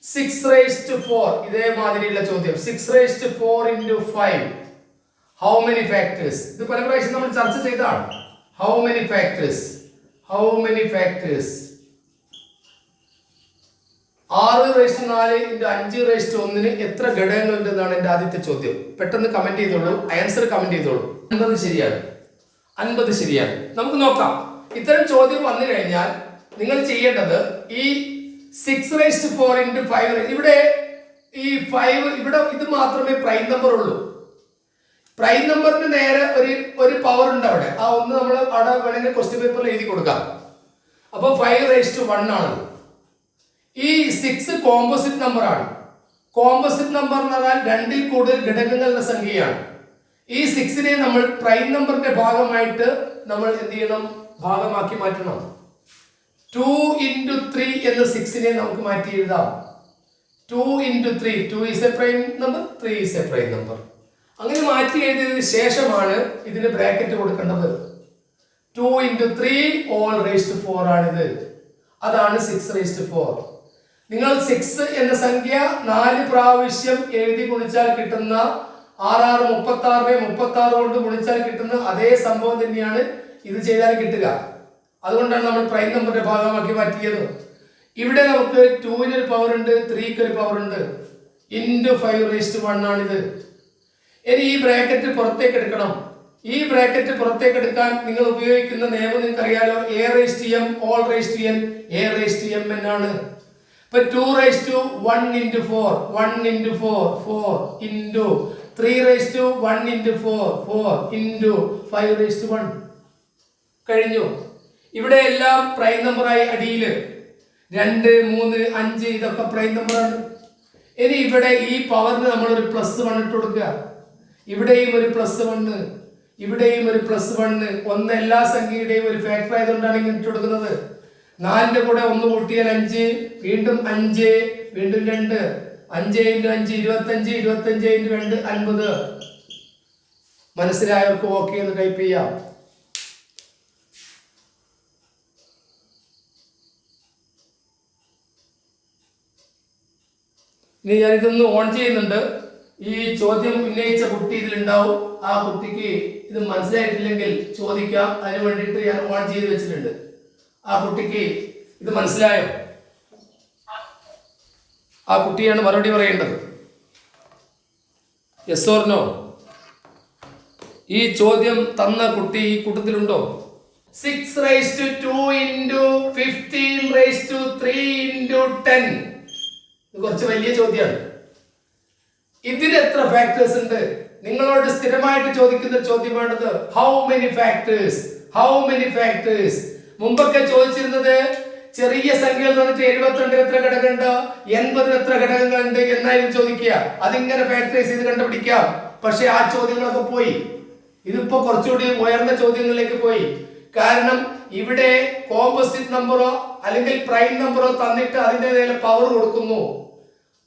6 raised to 4 ഇതേമാതിരിയുള്ള ചോദ്യം 6 raised to 4 into 5 how many factors ഇത് പല പ്രാവശ്യം നമ്മൾ ചർച്ച ചെയ്തതാണ് how many factors 6 raised to 4 into 5 raised to 1 ന് എത്ര ഘടകങ്ങൾ ഉണ്ടെന്നാണ് എൻ്റെ ആദ്യത്തെ ചോദ്യം പെട്ടെന്ന് കമന്റ് ചെയ്തോളൂ ആൻസർ കമന്റ് ചെയ്തോളൂ 50 ശരിയാണ് 50 ശരിയാണ് നമുക്ക് നോക്കാം ഇത്തരം ചോദ്യം വന്നു കഴിഞ്ഞാൽ നിങ്ങൾ ചെയ്യേണ്ടത് ഈ 6 raised to 4 into 5 ഇവിടെ ഈ 5 ഇവിടെ ഇത് മാത്രമേ പ്രൈം നമ്പർ ഉള്ളൂ പ്രൈം നമ്പറിന് നേരെ ഒരു പവർ ഉണ്ട് അവിടെ ആ ഒന്ന് നമ്മൾ അവിടെ വേണമെങ്കിൽ ക്വസ്റ്റ്യൻ പേപ്പറിൽ എഴുതി കൊടുക്കാം അപ്പോൾ 5 raised to 1 ആണ് ഈ 6 കോമ്പോസിറ്റ് നമ്പർ ആണ് കോമ്പോസിറ്റ് നമ്പർ എന്ന് പറഞ്ഞാൽ രണ്ടിൽ കൂടുതൽ ഘടകങ്ങളുടെ സംഖ്യയാണ് ഈ 6 നെ നമ്മൾ പ്രൈം നമ്പറിന്റെ ഭാഗമായിട്ട് നമ്മൾ എന്ത് ചെയ്യണം ഭാഗമാക്കി മാറ്റണം 2 into 3 എന്ന 6 നെ നമുക്ക് മാറ്റി എഴുതാം 2 into 3 2 is a prime number 3 is a prime number അങ്ങനെ മാറ്റി എഴുതിയതിനു ശേഷമാണ് ഇതിന് ബ്രാക്കറ്റ് കൊടുക്കേണ്ടത് 2 into 3 all raised to 4 ആണിത് അതാണ് 6 raised to 4 നിങ്ങൾ 6 എന്ന സംഖ്യ 4 പ്രാവശ്യം എഴുതി ഗുണിച്ചാൽ കിട്ടുന്ന 6 36 36 കൊണ്ട് ഗുണിച്ചാൽ കിട്ടുന്ന അതേ സംഭവം തന്നെയാണ് ഇത് ചെയ്താൽ കിട്ടുക അതുകൊണ്ടാണ് നമ്മൾ പ്രൈം നമ്പറിന്റെ ഭാഗമാക്കി മാറ്റിയത് ഇവിടെ നമുക്ക് 2 ന് ഒരു പവർ ഉണ്ട് 3 ക്ക് ഒരു പവർ ഉണ്ട് into 5 raised to 1 ആണിത് ഇനി ഈ ബ്രാക്കറ്റ് പുറത്തേക്ക് എടുക്കണം ഈ ബ്രാക്കറ്റ് പുറത്തേക്ക് എടുക്കാൻ നിങ്ങൾ ഉപയോഗിക്കുന്ന നിയമം നിങ്ങൾക്ക് അറിയാലോ a raised to m all raised to n a raised to m എന്നാണ് ഇപ്പോ 2 raised to 1 into 4 1 into 4 4 into 3 raised to 1 into 4 4 into 5 raised to 1 കഴിഞ്ഞു ഇവിടെ എല്ലാം പ്രൈം നമ്പറായി അടിയിൽ 2 3 5 ഇതൊക്കെ പ്രൈം നമ്പറാണ് ഇനി ഇവിടെ ഈ പവറിന് നമ്മൾ ഒരു +1 ഇട്ട് കൊടുക്കുക ഇവിടെയും ഒരു +1 ഇവിടെയും ഒരു +1 ഒന്ന് എല്ലാ സംഖ്യയുടെയും ഒരു ഫാക്ടർ ആയതുകൊണ്ടാണ് ഇങ്ങനെ ഇട്ട് കൊടുക്കുന്നത് 4 ന്റെ കൂടെ 1 കൂട്ടിയാൽ 5 വീണ്ടും 5 വീണ്ടും 2 5 into 5 25 25 into 2 50 മനസ്സിലായവർക്ക് ഓക്കേ എന്ന് ടൈപ്പ് ചെയ്യാം ഇനി ഞാൻ ഇതൊന്ന് ഓൺ ചെയ്യുന്നുണ്ട് ഈ ചോദ്യം ഉന്നയിച്ച കുട്ടി ഇതിലുണ്ടാവും ആ കുട്ടിക്ക് ഇത് മനസ്സിലായിട്ടില്ലെങ്കിൽ ചോദിക്കാം അതിന് വേണ്ടിയിട്ട് ഞാൻ ഓൺ ചെയ്ത് വെച്ചിട്ടുണ്ട് ആ കുട്ടിക്ക് ഇത് മനസ്സിലായോ ആ കുട്ടിയാണ് മറുപടി പറയേണ്ടത് യെസ് ഓർ നോ ഈ ചോദ്യം തന്ന കുട്ടി ഈ കൂട്ടത്തിലുണ്ടോ 6 raised to 2 into 15 raised to 3 into 10 ഇത് കുറച്ച് വലിയ ചോദ്യമാണ് ഇതിന് എത്ര ഫാക്ടേഴ്സ് ഉണ്ട് നിങ്ങളോട് സ്ഥിരമായിട്ട് ചോദിക്കുന്ന ചോദ്യമാണിത് ഹൗ മെനി ഫാക്ടേഴ്സ് മുമ്പൊക്കെ ചോദിച്ചിരുന്നത് ചെറിയ സംഖ്യകൾ വന്നിട്ട് 72 എത്ര ഘടകമുണ്ട് 80 എത്ര ഘടകങ്ങളുണ്ട് എന്നായിരുന്നു ചോദിക്കുക അതിങ്ങനെ ഫാക്ടറൈസ് ചെയ്ത് കണ്ടുപിടിക്കാം പക്ഷെ ആ ചോദ്യങ്ങളൊക്കെ പോയി ഇതിപ്പോ കുറച്ചുകൂടി ഉയർന്ന ചോദ്യങ്ങളിലേക്ക് പോയി കാരണം ഇവിടെ കോമ്പോസിറ്റ് നമ്പറോ അല്ലെങ്കിൽ പ്രൈം നമ്പറോ തന്നിട്ട് അതിന്റെ നേരെ പവർ കൊടുക്കുന്നു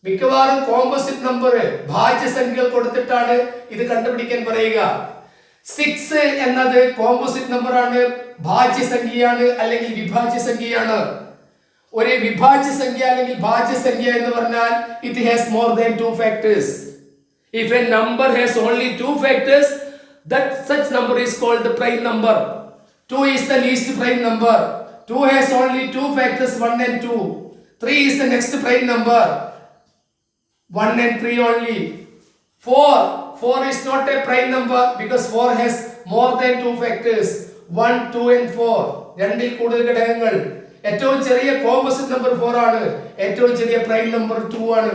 മിക്കവാറും കോമ്പോസിറ്റ് നമ്പർ ഭാജ്യസംഖ്യകൾ കൊടുത്തിട്ടാണ് ഇത് കണ്ടുപിടിക്കാൻ പറയുക 6 എന്നത് കോമ്പോസിറ്റ് നമ്പർ ആണ് ഭാജ്യസംഖ്യയാണ് അല്ലെങ്കിൽ വിഭാജ്യസംഖ്യയാണ് ഒരു വിഭാജ്യസംഖ്യ അല്ലെങ്കിൽ ഭാജ്യസംഖ്യ എന്ന് പറഞ്ഞാൽ it has more than 2 factors if a number has only 2 factors that such number is called the prime number 2 is the least prime number 2 has only 2 factors 1 and 2 3 is the next prime number 1 and 3 only 4 is not a prime number because 4 has more than 2 factors 1 2 and 4 രണ്ടിൽ കൂടുതൽ ഘടകങ്ങൾ ഏറ്റവും ചെറിയ composite number 4 ആണ് ഏറ്റവും ചെറിയ prime number 2 ആണ്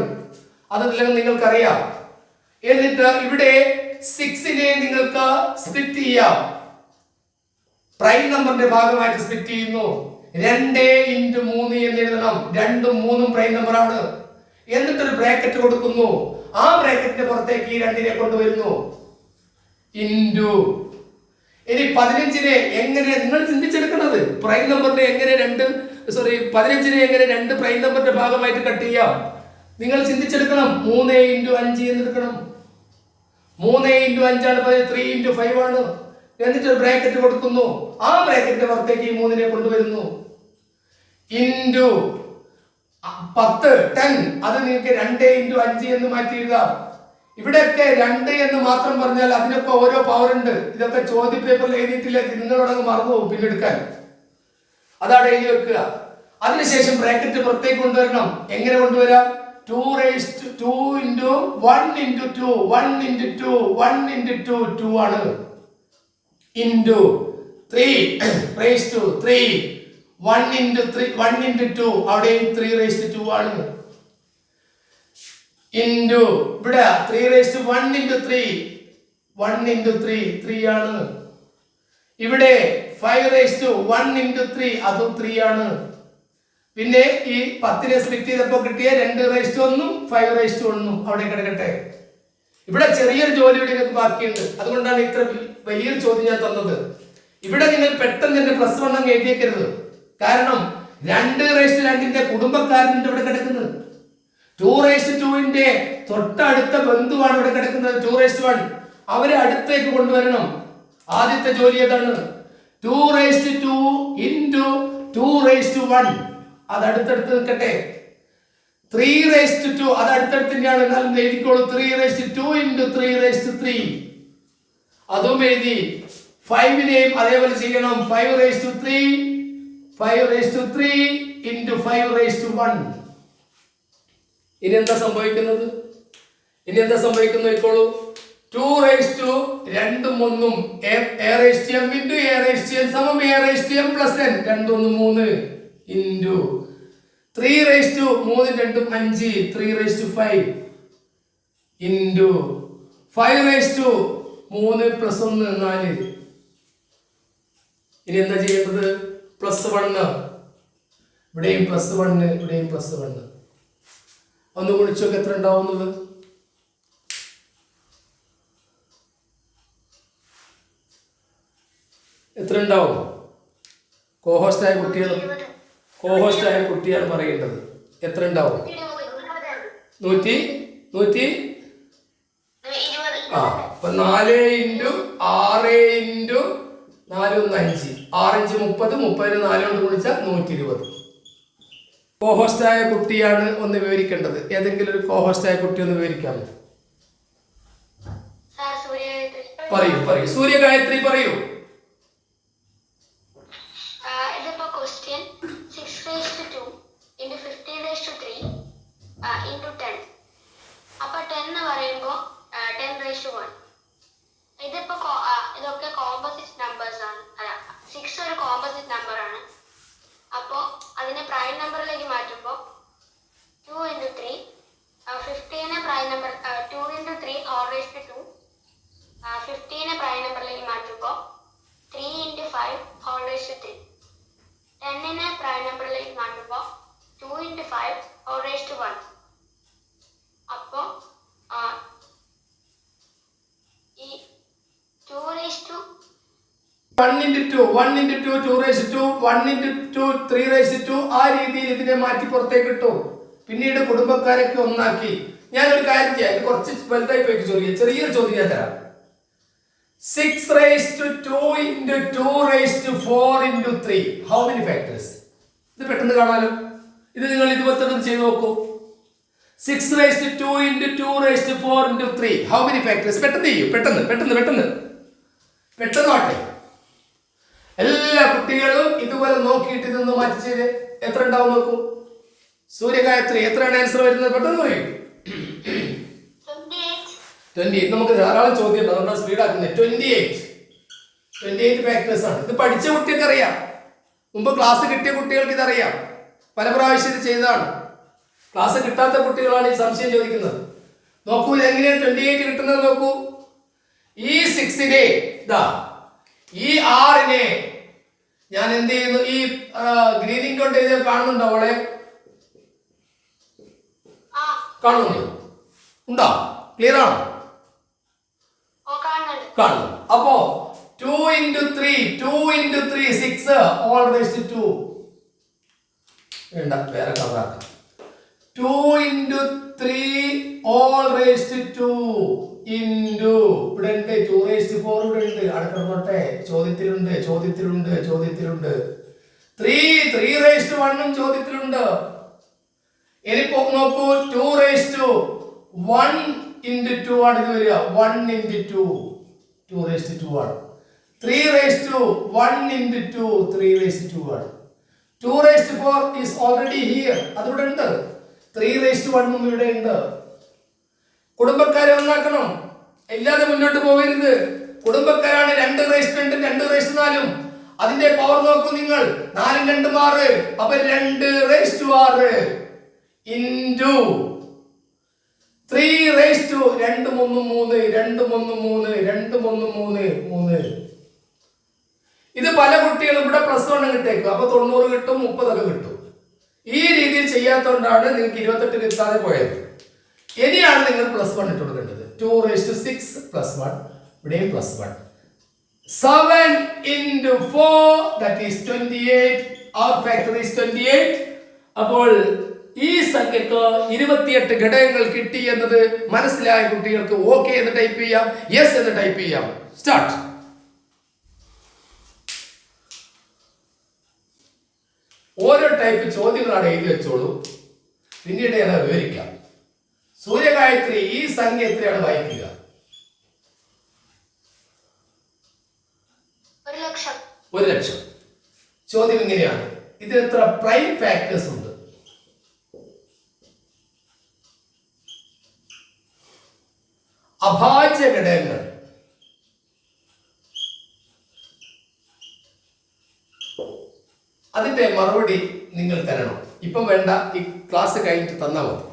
അതെല്ലാം നിങ്ങൾക്ക് അറിയാം എന്നിട്ട് ഇവിടെ 6 നെ നിങ്ങൾക്ക് സ്പ്ലിറ്റ് ചെയ്യാം പ്രൈം നമ്പറിന്റെ ഭാഗമായിട്ട് സ്പ്ലിറ്റ് ചെയ്യുന്നു 2 into 3 എന്ന് എഴുതണം 2 ഉം 3 ഉം പ്രൈം നമ്പർ ആണ് എന്നിട്ട് ഒരു ബ്രാക്കറ്റ് കൊടുക്കുന്നു ആ ബ്രാക്കറ്റിന്റെ പുറത്തേക്ക് ഈ 2 നെ കൊണ്ടുവരുന്നു ഇൻടു ഇനി 15 നെ എങ്ങനെ നിങ്ങൾ ചിന്തിച്ചെടുക്കുന്നത് പ്രൈം നമ്പറിനെ എങ്ങനെ 15 നെ എങ്ങനെ 2 പ്രൈം നമ്പറിന്റെ ഭാഗമായിട്ട് കട്ട് ചെയ്യാം നിങ്ങൾ ചിന്തിച്ചെടുക്കണം 3 into 5 എന്ന് എടുക്കണം 3 into 5 ആണ് 3 into 5 ആണ് എന്നിട്ട് ഒരു ബ്രാക്കറ്റ് കൊടുക്കുന്നു ആ ബ്രാക്കറ്റിന്റെ പുറത്തേക്ക് ഈ 3 നെ കൊണ്ടുവരുന്നു ഇൻടു 10 10 അത് നിങ്ങൾക്ക് 2 ഇൻറ്റു 5 എന്ന് മാറ്റി എഴുതാം. ഇവിടെയൊക്കെ 2 എന്ന് മാത്രം പറഞ്ഞാൽ അതിനൊക്കെ ഓരോ പവർ ഉണ്ട്. ഇതൊക്കെ ചോദ്യ പേപ്പറിൽ എഴുതിയിട്ടില്ല, നിങ്ങളോടങ്ങ് മറന്നു പോകും പിന്നെ എടുക്കാൻ. അതാണ് എഴുതി വെക്കുക. അതിനുശേഷം ബ്രാക്കറ്റ് പുറത്തേക്ക് കൊണ്ടുവരണം. എങ്ങനെ കൊണ്ടുവരാം? 2 raised to 2 into 1 into 2 1 into 2 1 into 2 2 ആണ്. into 3 raised to 3 1 into 3 1 into 2 അവിടെയും 3 raised to 2 ആണ്. into ഇവിടെ 3 raised to 1 into 3 1 into 3 3 ആണ്. ഇവിടെ 5 raised to 1 into 3 അതും 3 ആണ്. പിന്നെ ഈ 10നെ സ്പ്ലിറ്റ് ചെയ്തപ്പോൾ കിട്ടിയ 2 raised to 1 5 raised to 1 അവിടെ കിടക്കട്ടെ. ഇവിടെ ചെറിയൊരു ജോലി കൂടി നിങ്ങൾക്ക് ബാക്കിയുണ്ട്. അതുകൊണ്ടാണ് ഇത്ര വലിയൊരു ചോദ്യം ഞാൻ തന്നത്. ഇവിടെ നിങ്ങൾ പെട്ടെന്ന് തന്നെ +1 അങ്ങ് എഴുതിയേക്കരുത്. കാരണം 2 raised to 2ന്റെ കുടുംബക്കാരനുണ്ട് ഇവിടെ കിടക്കുന്നത്. 2 raised to 2ന്റെ തൊട്ടടുത്ത ബന്ധുവാണ് ഇവിടെ കിടക്കുന്നത്. 2 raised to 1 അവരെ അടുത്തേക്ക് കൊണ്ടുവരണം. ആദ്യത്തെ ജോലി ഏതാണ്? 2 raised to 2 into 2 raised to 1 അത് അടുത്തടുത്ത് നിൽക്കട്ടെ. 3 raised to 2 അത് അടുത്തടുത്ത് തന്നെയാണ്, എന്നാലും എഴുതിക്കോളൂ. 3 raised to 2 into 3 raised to 3 അതും എഴുതി. 5നെയും അതേപോലെ ചെയ്യണം. 5 raised to 3 5 raised to 3 into 5 raised to 1. ഇനി എന്താ സംഭവിക്കുന്നത്? നോക്കിക്കോളൂ. 2 raised to 2 1 a raised to m into a raised to n സമം a raised to m plus n 2 1 3 into 3 raised to 3 2 5 3 raised to 5 into 5 raised to 3 plus 1 4. ഇനി എന്താ ചെയ്യേണ്ടത്? +1 ഇവിടെയും +1 ഇവിടെയും +1 ഒന്ന് ഗുണിച്ചു നോക്ക് എത്ര ഉണ്ടാവുന്നത്. എത്ര ഉണ്ടാവും? കോഹോസ്റ്റായ കുട്ടിയാണ് പറയേണ്ടത്. എത്ര ഉണ്ടാവും? 100 അപ്പൊ 4 ഇൻറ്റു 6 ഇൻറ്റു 4 1 5 6 5 30 30 4 കൊണ്ട് ഗുണിച്ചാൽ 120. കോഹോസ്റ്റായ കുട്ടിയാണ് ഒന്ന് വിവരിക്കേണ്ടത്. ഏതെങ്കിലും ഒരു കോഹോസ്റ്റായ കുട്ടി ഒന്ന് വിവരിക്കാമോ? പറയൂ സൂര്യഗായത്രി പറയൂ. ഇതൊക്കെ കോമ്പോസിറ്റ് നമ്പേഴ്സ് ആണ്. അല്ല 6 ഒരു കോമ്പോസിറ്റ് നമ്പർ ആണ്. അപ്പോൾ അതിനെ പ്രൈം നമ്പറിലേക്ക് മാറ്റുമ്പോൾ 2 into 3 15നെ prime number 2 into 3 all raised to 2 15നെ പ്രൈം നമ്പറിലേക്ക് മാറ്റുമ്പോൾ 3 into 5 all raised to 3 10നെ പ്രൈം നമ്പറിലേക്ക് മാറ്റുമ്പോൾ 2 into 5 all raised to 1. അപ്പോൾ ഈ 2 raised to 1 into 2 1 into 2 2 raised to 2 1 into 2 3 raised to 2 ആ രീതിയിൽ ഇതിനെ മാറ്റി പുറത്തേക്ക് ഇട്ടു. പിന്നീട് കുടുംബക്കാരൊക്കെ ഒന്നാക്കി. ഞാനൊരു കാര്യം ചെയ്യാം, ഇത് കുറച്ച് വലുതായി പോയി ചെറിയൊരു ചോദ്യം ഞാൻ തരാം. 6 raised to 2 into 2 raised to 4 into 3 how many factors? ഇത് പെട്ടെന്ന് കാണാലോ. ഇത് നിങ്ങൾ ഇതുപോലെ തന്നെ ചെയ്ത് നോക്കൂ. 6 raised to 2 into 2 raised to 4 into 3 how many factors? പെട്ടെന്ന് ചെയ്യൂ. പെട്ടെന്ന് ആട്ടെ. എല്ലാ കുട്ടികളും ഇതുപോലെ നോക്കിയിട്ട് ഇതൊന്ന് മാറ്റി ചെയ്ത് എത്ര ഉണ്ടാവും നോക്കൂ. സൂര്യഗായത്രി എത്രയാണ് ആൻസർ വരുന്നത്? പെട്ടെന്ന് പറയൂ. 28. നമുക്ക് ധാരാളം ചോദ്യം ഉണ്ട്, അതുകൊണ്ടാണ് സ്പീഡ് ആക്കുന്നത്. 28 ഫാക്ടേഴ്സ് ആണ്. ഇത് പഠിച്ച കുട്ടികൾക്ക് അറിയാം, മുമ്പ് ക്ലാസ് കിട്ടിയ കുട്ടികൾക്ക് ഇതറിയാം, പല പ്രാവശ്യം ഇത് ചെയ്തതാണ്. ക്ലാസ് കിട്ടാത്ത കുട്ടികളാണ് ഈ സംശയം ചോദിക്കുന്നത്. നോക്കൂ ഇതെങ്ങനെയാണ് 28 കിട്ടുന്നത് നോക്കൂ. ഈ 6നെ ഈ 6നെ ഞാൻ എന്ത് ചെയ്യുന്നു? ഈ ഗ്രീനിങ് കൊണ്ട് എഴുതിയ കാണുന്നുണ്ടോ അവളെ? കാണുന്നുണ്ട്? ഉണ്ടോ? ക്ലിയർ ആണോ? കാണുന്നു. അപ്പോ 2 into 3 6 all raised to 2 വേണ്ട വേറെ കളറാക്കാം. 2 into 3 all raised to 2 into ഇവിടെ ഉണ്ട് 2 raised to 4 ഇവിടെ ഉണ്ട്. അടുത്തോട്ടെ ചോദ്യത്തിലുണ്ട് 3 raised to 1 ചോദ്യത്തിലുണ്ട്. ഇനി നോക്കൂ 2 raised to 1 into 2 ആണ് ഇത് വരിക. 1 into 2 2 raised to 2 ആണ്. 3 raised to 1 into 2 3 raised to 2 ആണ്. 2 raised to 4 is already here. അതിവിടെ ഉണ്ട്. 3 raised to 1 ഇവിടെ ഉണ്ട്. കുടുംബക്കാരെ ഒന്നാക്കണം, ഇല്ലാതെ മുന്നോട്ട് പോകരുത്. കുടുംബക്കാരാണ് 2 raised 2 2 raised 4. അതിന്റെ പവർ നോക്കൂ നിങ്ങൾ. 4 2 6. അപ്പൊ 2 raised to 6 into 3 raised to 2 3 3 2 3 3 2 3 3 3. ഇത് പല കുട്ടികളും ഇവിടെ +1 കിട്ടേക്കും. അപ്പൊ 90 കിട്ടും, 30 ഒക്കെ കിട്ടും. ഈ രീതിയിൽ ചെയ്യാത്തതുകൊണ്ടാണ് നിങ്ങൾക്ക് 28 കിട്ടാതെ പോയത്. ഇനിയാണ് നിങ്ങൾ +1 ഇട്ട് കൊടുക്കേണ്ടത്. 2 raised to 6 +1, ഇവിടെയും +1. 7 into 4 that is 28. Our factor is 28. അപ്പോൾ ഈ സംഖ്യക്ക് 28 ഘടകങ്ങൾ കിട്ടി എന്നത് മനസ്സിലായ കുട്ടികൾക്ക് ഓക്കെ എന്ന് ടൈപ്പ് ചെയ്യാം, യെസ് എന്ന് ടൈപ്പ് ചെയ്യാം. സ്റ്റാർട്ട്. ഓരോ ടൈപ്പ് ചോദ്യങ്ങളാണ് എഴുതി വെച്ചോളൂ, പിന്നീട് ഞാൻ വിവരിക്കാം. സൂര്യഗായത്രി, ഈ സംഖ്യ എത്രയാണ് വായിക്കുക? 1,00,000. ചോദ്യം ഇങ്ങനെയാണ്, ഇതിൽ എത്ര പ്രൈം ഫാക്ടേഴ്സ് ഉണ്ട്? അഭാജ്യ ഘടകങ്ങൾ. അതിന്റെ മറുപടി നിങ്ങൾ തരണം. ഇപ്പം വേണ്ട, ഈ ക്ലാസ് കഴിഞ്ഞിട്ട് തന്നാൽ മതി.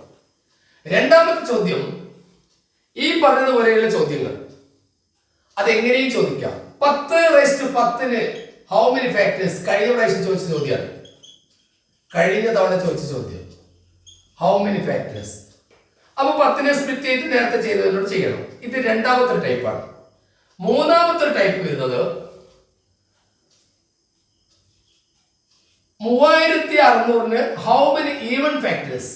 രണ്ടാമത്തെ ചോദ്യം ഈ പറഞ്ഞതുപോലെയുള്ള ചോദ്യങ്ങൾ, അതെങ്ങനെയും ചോദിക്കാം. 10 raised to 10 how many factors? കഴിഞ്ഞ പ്രാവശ്യം ചോദിച്ച ചോദ്യമാണ്, കഴിഞ്ഞ തവണ ചോദിച്ച ചോദ്യം. How many factors? അപ്പൊ 10നെ സ്പ്ലിറ്റ് ചെയ്ത് നേരത്തെ ചെയ്തതിനോട് ചെയ്യണം. ഇത് രണ്ടാമത്തെ ടൈപ്പാണ്. മൂന്നാമത്തെ ടൈപ്പ് വരുന്നത് 3600 how many even factors?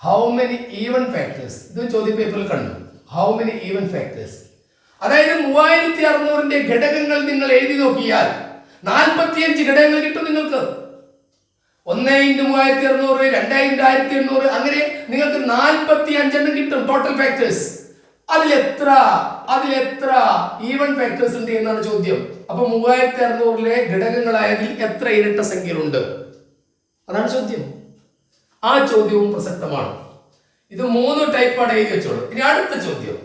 How many even factors? ഇത് ചോദ്യ പേപ്പറിൽ കണ്ടു. How many even factors? അതായത് 3600ന്റെ ഘടകങ്ങൾ നിങ്ങൾ എഴുതി നോക്കിയാൽ 45 ഘടകങ്ങൾ കിട്ടും നിങ്ങൾക്ക്. 1 into 3600, 2 into 1800, അങ്ങനെ നിങ്ങൾക്ക് 45 എണ്ണം കിട്ടും ടോട്ടൽ ഫാക്ടേഴ്സ്. അതിലെത്ര ഈവൻ ഫാക്ടേഴ്സ് ഉണ്ട് എന്നാണ് ചോദ്യം. അപ്പൊ 3600ലെ ഘടകങ്ങളായതിൽ എത്ര ഇരട്ട സംഖ്യകളുണ്ട്? അതാണ് ചോദ്യം. ആ ചോദ്യവും പ്രസക്തമാണ്. ഇത് 3 ടൈപ്പാണ് എഴുതി വെച്ചോളൂ. ഇനി അടുത്ത ചോദ്യം,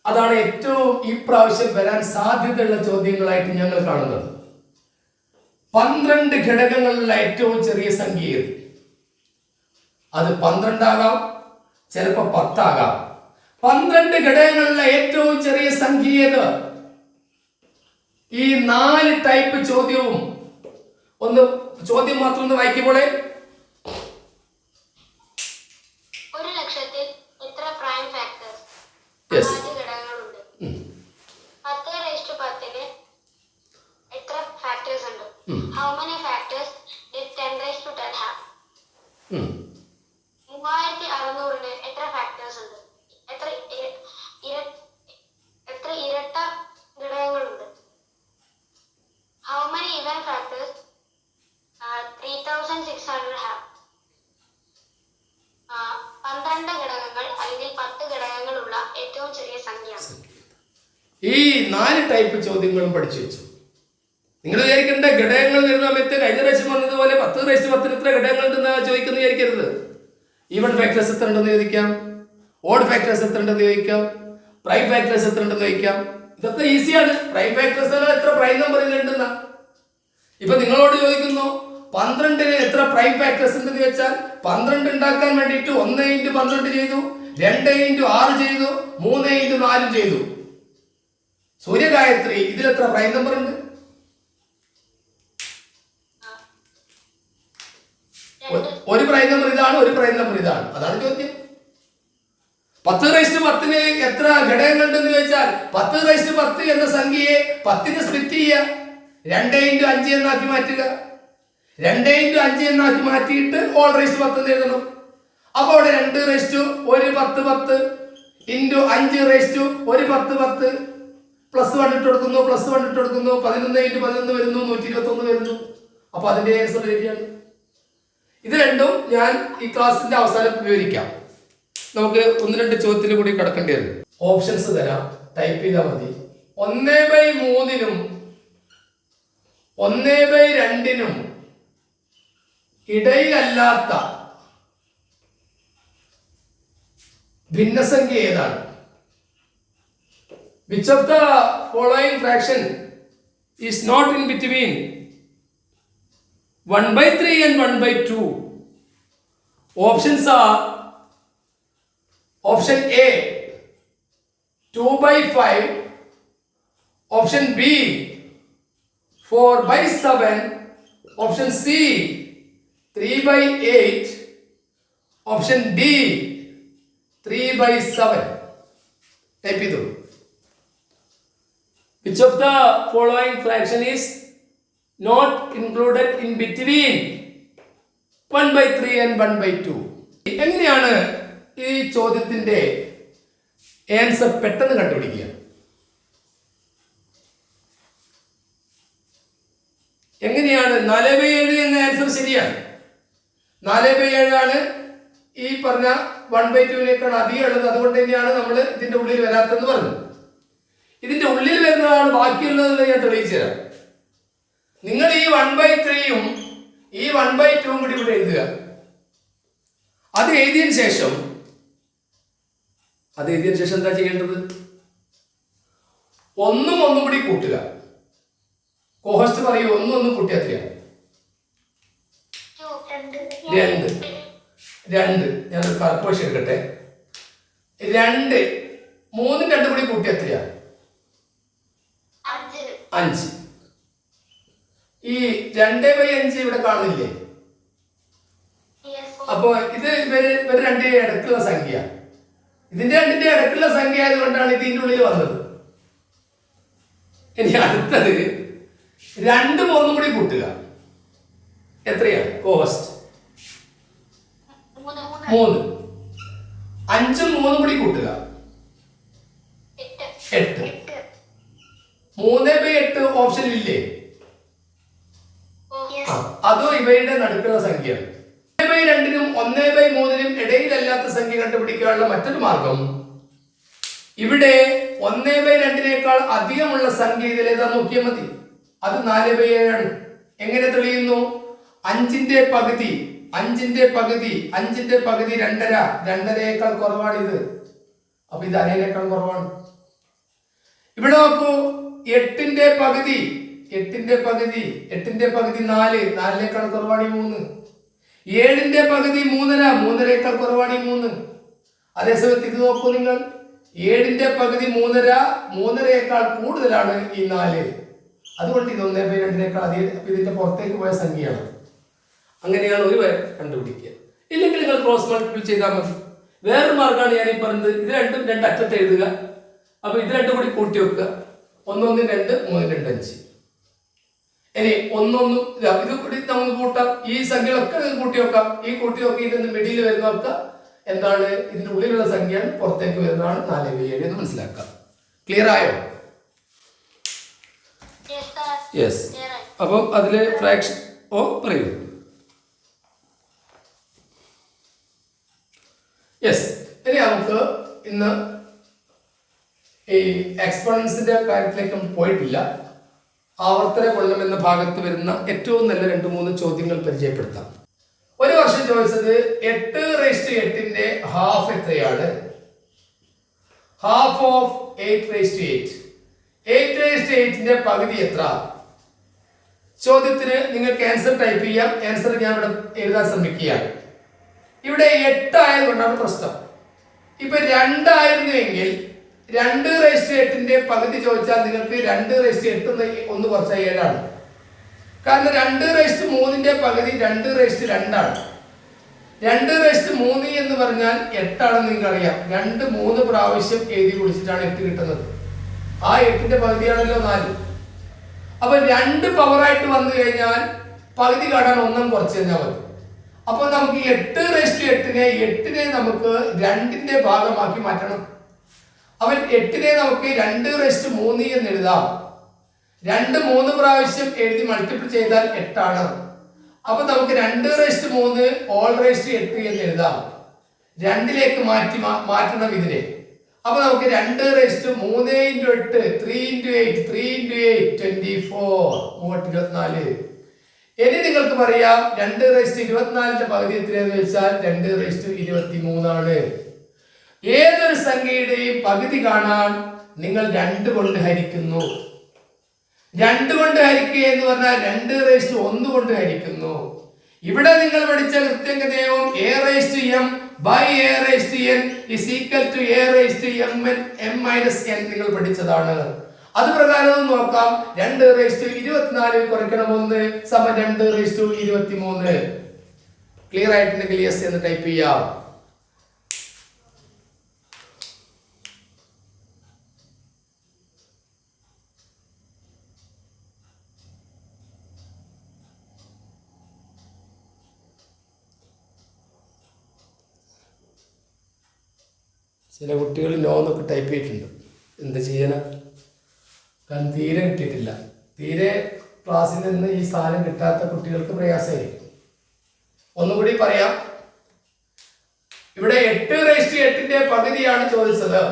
അതാണ് ഏറ്റവും ഈ പ്രാവശ്യം വരാൻ സാധ്യതയുള്ള ചോദ്യങ്ങളായിട്ട് ഞങ്ങൾ കാണുന്നത്. 12 ഘടകങ്ങളുള്ള ഏറ്റവും ചെറിയ സംഖ്യ ഏത്? അത് 12 ആകാം, ചിലപ്പോൾ 10 ആകാം. 12 ഘടകങ്ങളുള്ള ഏറ്റവും ചെറിയ സംഖ്യ ഏത്? ഈ 4 ടൈപ്പ് ചോദ്യവും ഒന്ന് ചോദ്യം മാത്രം ഒന്ന് വായിക്കുമ്പോഴേ. 1,00,000 എത്ര പ്രൈം ഫാക്ടേഴ്സ്? ഘടകങ്ങളുണ്ട്. 10 raised to 10 എത്ര ഫാക്ടേഴ്സ് ഉണ്ട്? How many factors did 10 raised to 10 have? 3600 എത്ര ഫാക്ടേഴ്സ് ഉണ്ട്? എത്ര ഇരട്ട ഘടകങ്ങളുണ്ട്? How many even factors 3600 have? 12 ഘടകങ്ങൾ അല്ലെങ്കിൽ 10 ഘടകങ്ങളുള്ള ഏറ്റവും ചെറിയ സംഖ്യ. ഈ 4 ടൈപ്പ് ചോദ്യങ്ങളും പഠിച്ചു വെച്ചു. നിങ്ങൾ വിചാരിക്കേണ്ട ഘടകങ്ങൾ വരുന്ന സമയത്ത് കഴിഞ്ഞ പ്രാവശ്യം വന്നതുപോലെ 10 raised to 10 എത്ര ഘടകങ്ങൾ ഉണ്ടെന്ന് ചോദിക്കുന്ന വിചാരിക്കരുത്. ഈവൻ ഫാക്ടേഴ്സ് എത്ര ഉണ്ടെന്ന് ചോദിക്കാം, ഓഡ് ഫാക്ടേഴ്സ് എത്ര ഉണ്ടെന്ന് ചോദിക്കാം, പ്രൈം ഫാക്ടേഴ്സ് എത്ര ഉണ്ടെന്ന് ചോദിക്കാം. ഇതൊക്കെ ഈസിയാണ്. പ്രൈം ഫാക്ടേഴ്സ് എത്ര പ്രൈം നമ്പർ ഇതിലുണ്ടെന്ന. ഇപ്പൊ നിങ്ങളോട് ചോദിക്കുന്നു 12ന് എത്ര പ്രൈം ഫാക്ടേഴ്സ് ഉണ്ടെന്ന് ചോദിച്ചാൽ 12 ഉണ്ടാക്കാൻ വേണ്ടിയിട്ട് 1 into 12 ചെയ്തു, 2 into 6 ചെയ്തു, 3 into 4 ചെയ്തു. സൂര്യഗായത്രി, ഇതിലെത്ര പ്രൈം നമ്പർ ഉണ്ട്? ഒരു പ്രൈം നമ്പർ ഇതാണ്, ഒരു പ്രൈം നമ്പർ ഇതാണ്. അതാണ് ചോദ്യം. 10 raised to 10 എത്ര ഘടകങ്ങൾ ഉണ്ടെന്ന് ചോദിച്ചാൽ 10 raised to 10 എന്ന സംഖ്യയെ 10ന് സ്പ്ലിറ്റ് ചെയ്യുക, 2 into 5 എന്നാക്കി മാറ്റുക. 2 into 5 എന്നാക്കി മാറ്റിയിട്ട് ഓൾ raised to 10 എന്ന് എഴുതണം. അപ്പൊ അവിടെ 2 raised to 1 10 10 into 5 raised to 1 10 10 +1 ഇട്ട് കൊടുക്കുന്നു, +1 ഇട്ട് കൊടുക്കുന്നു, 11 into 11 വരുന്നു, 121 വരുന്നു. അപ്പൊ അതിന്റെ ആൻസർ ശരിയാണ്. ഇത് രണ്ടും ഞാൻ ഈ ക്ലാസ്സിന്റെ അവസാനം വിവരിക്കാം. നമുക്ക് 1-2 ചോദ്യത്തിന് കൂടി കിടക്കേണ്ടി വരും. ഓപ്ഷൻസ് തരാം, ടൈപ്പ് ചെയ്താൽ മതി. 1/3നും 1/2നും ഇടയിലല്ലാത്ത ഭിന്നസംഖ്യ ഏതാണ്? Which of the following fraction is not in between 1/3 and 1/2? Options are option A 2/5, option B 4/7, option C 3/8, option D 3/7. Type it out. Which of the following fraction is not included in between 1/3 and 1/2? എങ്ങനെയാണ് ഈ ചോദ്യത്തിന്റെ answer പെട്ടെന്ന് കണ്ടുപിടിക്കുക? എങ്ങനെയാണ്? 4/7 എന്ന answer ശരിയാണ്. 4/7 ആണ് ഈ പറഞ്ഞ 1/2നേക്കാൾ അധികം ഉള്ളത്. അതുകൊണ്ട് തന്നെയാണ് നമ്മൾ ഇതിന്റെ ഉള്ളിൽ വരാത്തെന്ന് പറഞ്ഞത്. ഇതിന്റെ ഉള്ളിൽ വരുന്നതാണ് ബാക്കിയുള്ളത് ഞാൻ തെളിയിച്ചു തരാം. നിങ്ങൾ ഈ 1/3യും ഈ 1/2ഉം കൂടി ഇവിടെ എഴുതുക. അത് എഴുതിയതിനു ശേഷം എന്താ ചെയ്യേണ്ടത്? ഒന്നും കൂടി കൂട്ടുക. കോഹോസ്റ്റ് പറയൂ, ഒന്നും കൂട്ടിയാ 2. ഞാനൊരു കാൽക്കുലേഷൻ എടുക്കട്ടെ. 2 3 2 കൂടി കൂട്ടിയാ 5. ഈ 2/5 ഇവിടെ കാണുന്നില്ലേ? അപ്പോ ഇത് ഇവര് രണ്ടിന്റെ ഇടക്കുള്ള സംഖ്യ. ഇതിന്റെ രണ്ടിന്റെ ഇടക്കുള്ള സംഖ്യ ആയതുകൊണ്ടാണ് ഇതിന്റെ ഉള്ളിൽ വന്നത്. ഇനി അടുത്തത് 2 3 കൂടി കൂട്ടുക. എത്രയാണ് കോസ്റ്റ്? 3. 5 3 കൂടി കൂട്ടുക. 8. 3/8 ഓപ്ഷൻ ഇല്ലേ? അതോ ഇവയുടെ നടുക്കുള്ള സംഖ്യയാണ്. 1/2നും 1/3നും ഇടയിലല്ലാത്ത സംഖ്യ കണ്ടുപിടിക്കാനുള്ള മറ്റൊരു മാർഗം, ഇവിടെ 1/2നേക്കാൾ അധികമുള്ള സംഖ്യ ഇതിലേതാ നോക്കിയാൽ മതി. അത് 4/7 ആണ്. എങ്ങനെ തെളിയുന്നു? 5ന്റെ പകുതി 2.5 കുറവാണിത്. അപ്പൊ ഇത് അരയേക്കാൾ കുറവാണ്. ഇവിടെ നോക്കൂ, 8ന്റെ പകുതി 4 കുറവാണ് 3. 7ന്റെ പകുതി 3.5 കുറവാണ് 3. അതേസമയത്ത് ഇത് നോക്കൂ നിങ്ങൾ, 7ന്റെ പകുതി 3.5 കൂടുതലാണ് ഈ 4. അതുകൊണ്ട് ഇത് 1/2നേക്കാൾ അധികം. ഇതിന്റെ പുറത്തേക്ക് പോയ സംഖ്യയാണ്. അങ്ങനെയാണ് ഒരു കണ്ടുപിടിക്കുക. ഇല്ലെങ്കിൽ നിങ്ങൾ ക്രോസ് മൾട്ടിപ്പിൾ ചെയ്താൽ മതി. വേറൊരു മാർഗമാണ് ഞാൻ ഈ പറഞ്ഞത്. ഇത് രണ്ടും 2 അറ്റത്ത് എഴുതുക. അപ്പൊ ഇത് രണ്ടും കൂടി കൂട്ടി വെക്കുക. 1 1 2 3 2 5. ഇനി 1 1 ഇത് കൂടി നമുക്ക് കൂട്ടാം. ഈ സംഖ്യകളൊക്കെ കൂട്ടി വെക്കാം. ഈ കൂട്ടി നോക്കി ഇതിന്റെ മിഡിൽ വരുന്നതൊക്കെ എന്താണ്? ഇതിന്റെ ഉള്ളിലുള്ള സംഖ്യയാണ്, പുറത്തേക്ക് വരുന്നതാണ് 4/7 എന്ന് മനസ്സിലാക്കാം. ക്ലിയർ ആയോ? യെസ്. അപ്പം അതില് ഫ്രാക്ഷൻ പറയൂ. യെസ്. ഇനി നമുക്ക് ഇന്ന് ഈ എക്സ്പോണൻസിന്റെ കാര്യത്തിലേക്ക് നമ്മൾ പോയിട്ടില്ല. ആവർത്തന കൊള്ളം എന്ന ഭാഗത്ത് വരുന്ന ഏറ്റവും നല്ല 2-3 ചോദ്യങ്ങൾ പരിചയപ്പെടുത്താം. ഒരു വർഷം ചോദിച്ചത് 8/8ന്റെ ഹാഫ് എത്രയാണ്? Half of 8/8. 8/8ന്റെ പകുതി എത്ര? ചോദ്യത്തിന് നിങ്ങൾക്ക് ആൻസർ ടൈപ്പ് ചെയ്യാം. ആൻസർ ഞാൻ ഇവിടെ എഴുതാൻ ശ്രമിക്കുകയാണ്. ഇവിടെ 8 ആയതുകൊണ്ടാണ് പ്രശ്നം. ഇപ്പൊ 2 ആയിരുന്നുവെങ്കിൽ 2/8ന്റെ പകുതി ചോദിച്ചാൽ നിങ്ങൾക്ക് 2/8 1 കുറച്ചാൽ 7 ആണ്. കാരണം 2/3ന്റെ പകുതി 2/2 ആണ്. 2/3 എന്ന് പറഞ്ഞാൽ 8 ആണെന്ന് നിങ്ങൾക്ക് അറിയാം. 2 3 പ്രാവശ്യം എഴുതി കുടിച്ചിട്ടാണ് 8 കിട്ടുന്നത്. ആ 8ന്റെ പകുതിയാണല്ലോ 4. അപ്പൊ 2 പവറായിട്ട് വന്നു കഴിഞ്ഞാൽ പകുതി കാണാൻ 1 കുറച്ച് കഴിഞ്ഞാൽ മതി. അപ്പൊ നമുക്ക് 8/8നെ നമുക്ക് 2ന്റെ ഭാഗമാക്കി മാറ്റണം. അവൻ 8നെ നമുക്ക് 2/3 എന്ന് എഴുതാം. 2 3 പ്രാവശ്യം എഴുതി മൾട്ടിപ്പിൾ ചെയ്താൽ 8 ആണ്. അപ്പൊ നമുക്ക് 2/3 8 എന്ന് എഴുതാം. 2ലേക്ക് മാറ്റണം ഇതിനെ. അപ്പൊ നമുക്ക് 2/3 × 8 3 × 8 24 ഇനി നിങ്ങൾക്ക് പറയാം 2/24 പകുതി എത്രയാന്ന് വെച്ചാൽ 2/23 ആണ്. ഏതൊരു സംഖ്യയുടെയും പകുതി കാണാൻ നിങ്ങൾ 2 കൊണ്ട് ഹരിക്കുന്നു. 2 കൊണ്ട് ഹരിക്കുക എന്ന് പറഞ്ഞാൽ 2/1 കൊണ്ട് ഹരിക്കുന്നു. ഇവിടെ നിങ്ങൾ പഠിച്ച കൃത്യങ്ക നിയമം a/m by a/n is equal to a/m-n നിങ്ങൾ പഠിച്ചതാണ്. അത് പ്രകാരം നോക്കാം. 2/24 കുറയ്ക്കണം 1 സമം 2/23. ക്ലിയർ ആയിട്ടുണ്ടെങ്കിൽ യെസ് എന്ന് ടൈപ്പ് ചെയ്യാം. ചില കുട്ടികൾ നോ എന്നൊക്കെ ടൈപ്പ് ചെയ്തിട്ടുണ്ട്. എന്ത് ചെയ്യാനാ? കാരണം തീരെ കിട്ടിയിട്ടില്ല. തീരെ ക്ലാസ്സിൽ നിന്ന് ഈ സാധനം കിട്ടാത്ത കുട്ടികൾക്ക് പ്രയാസമായിരിക്കും. ഒന്നുകൂടി പറയാം. ഇവിടെ 8/8 പകുതിയാണ് ചോദിച്ചത്.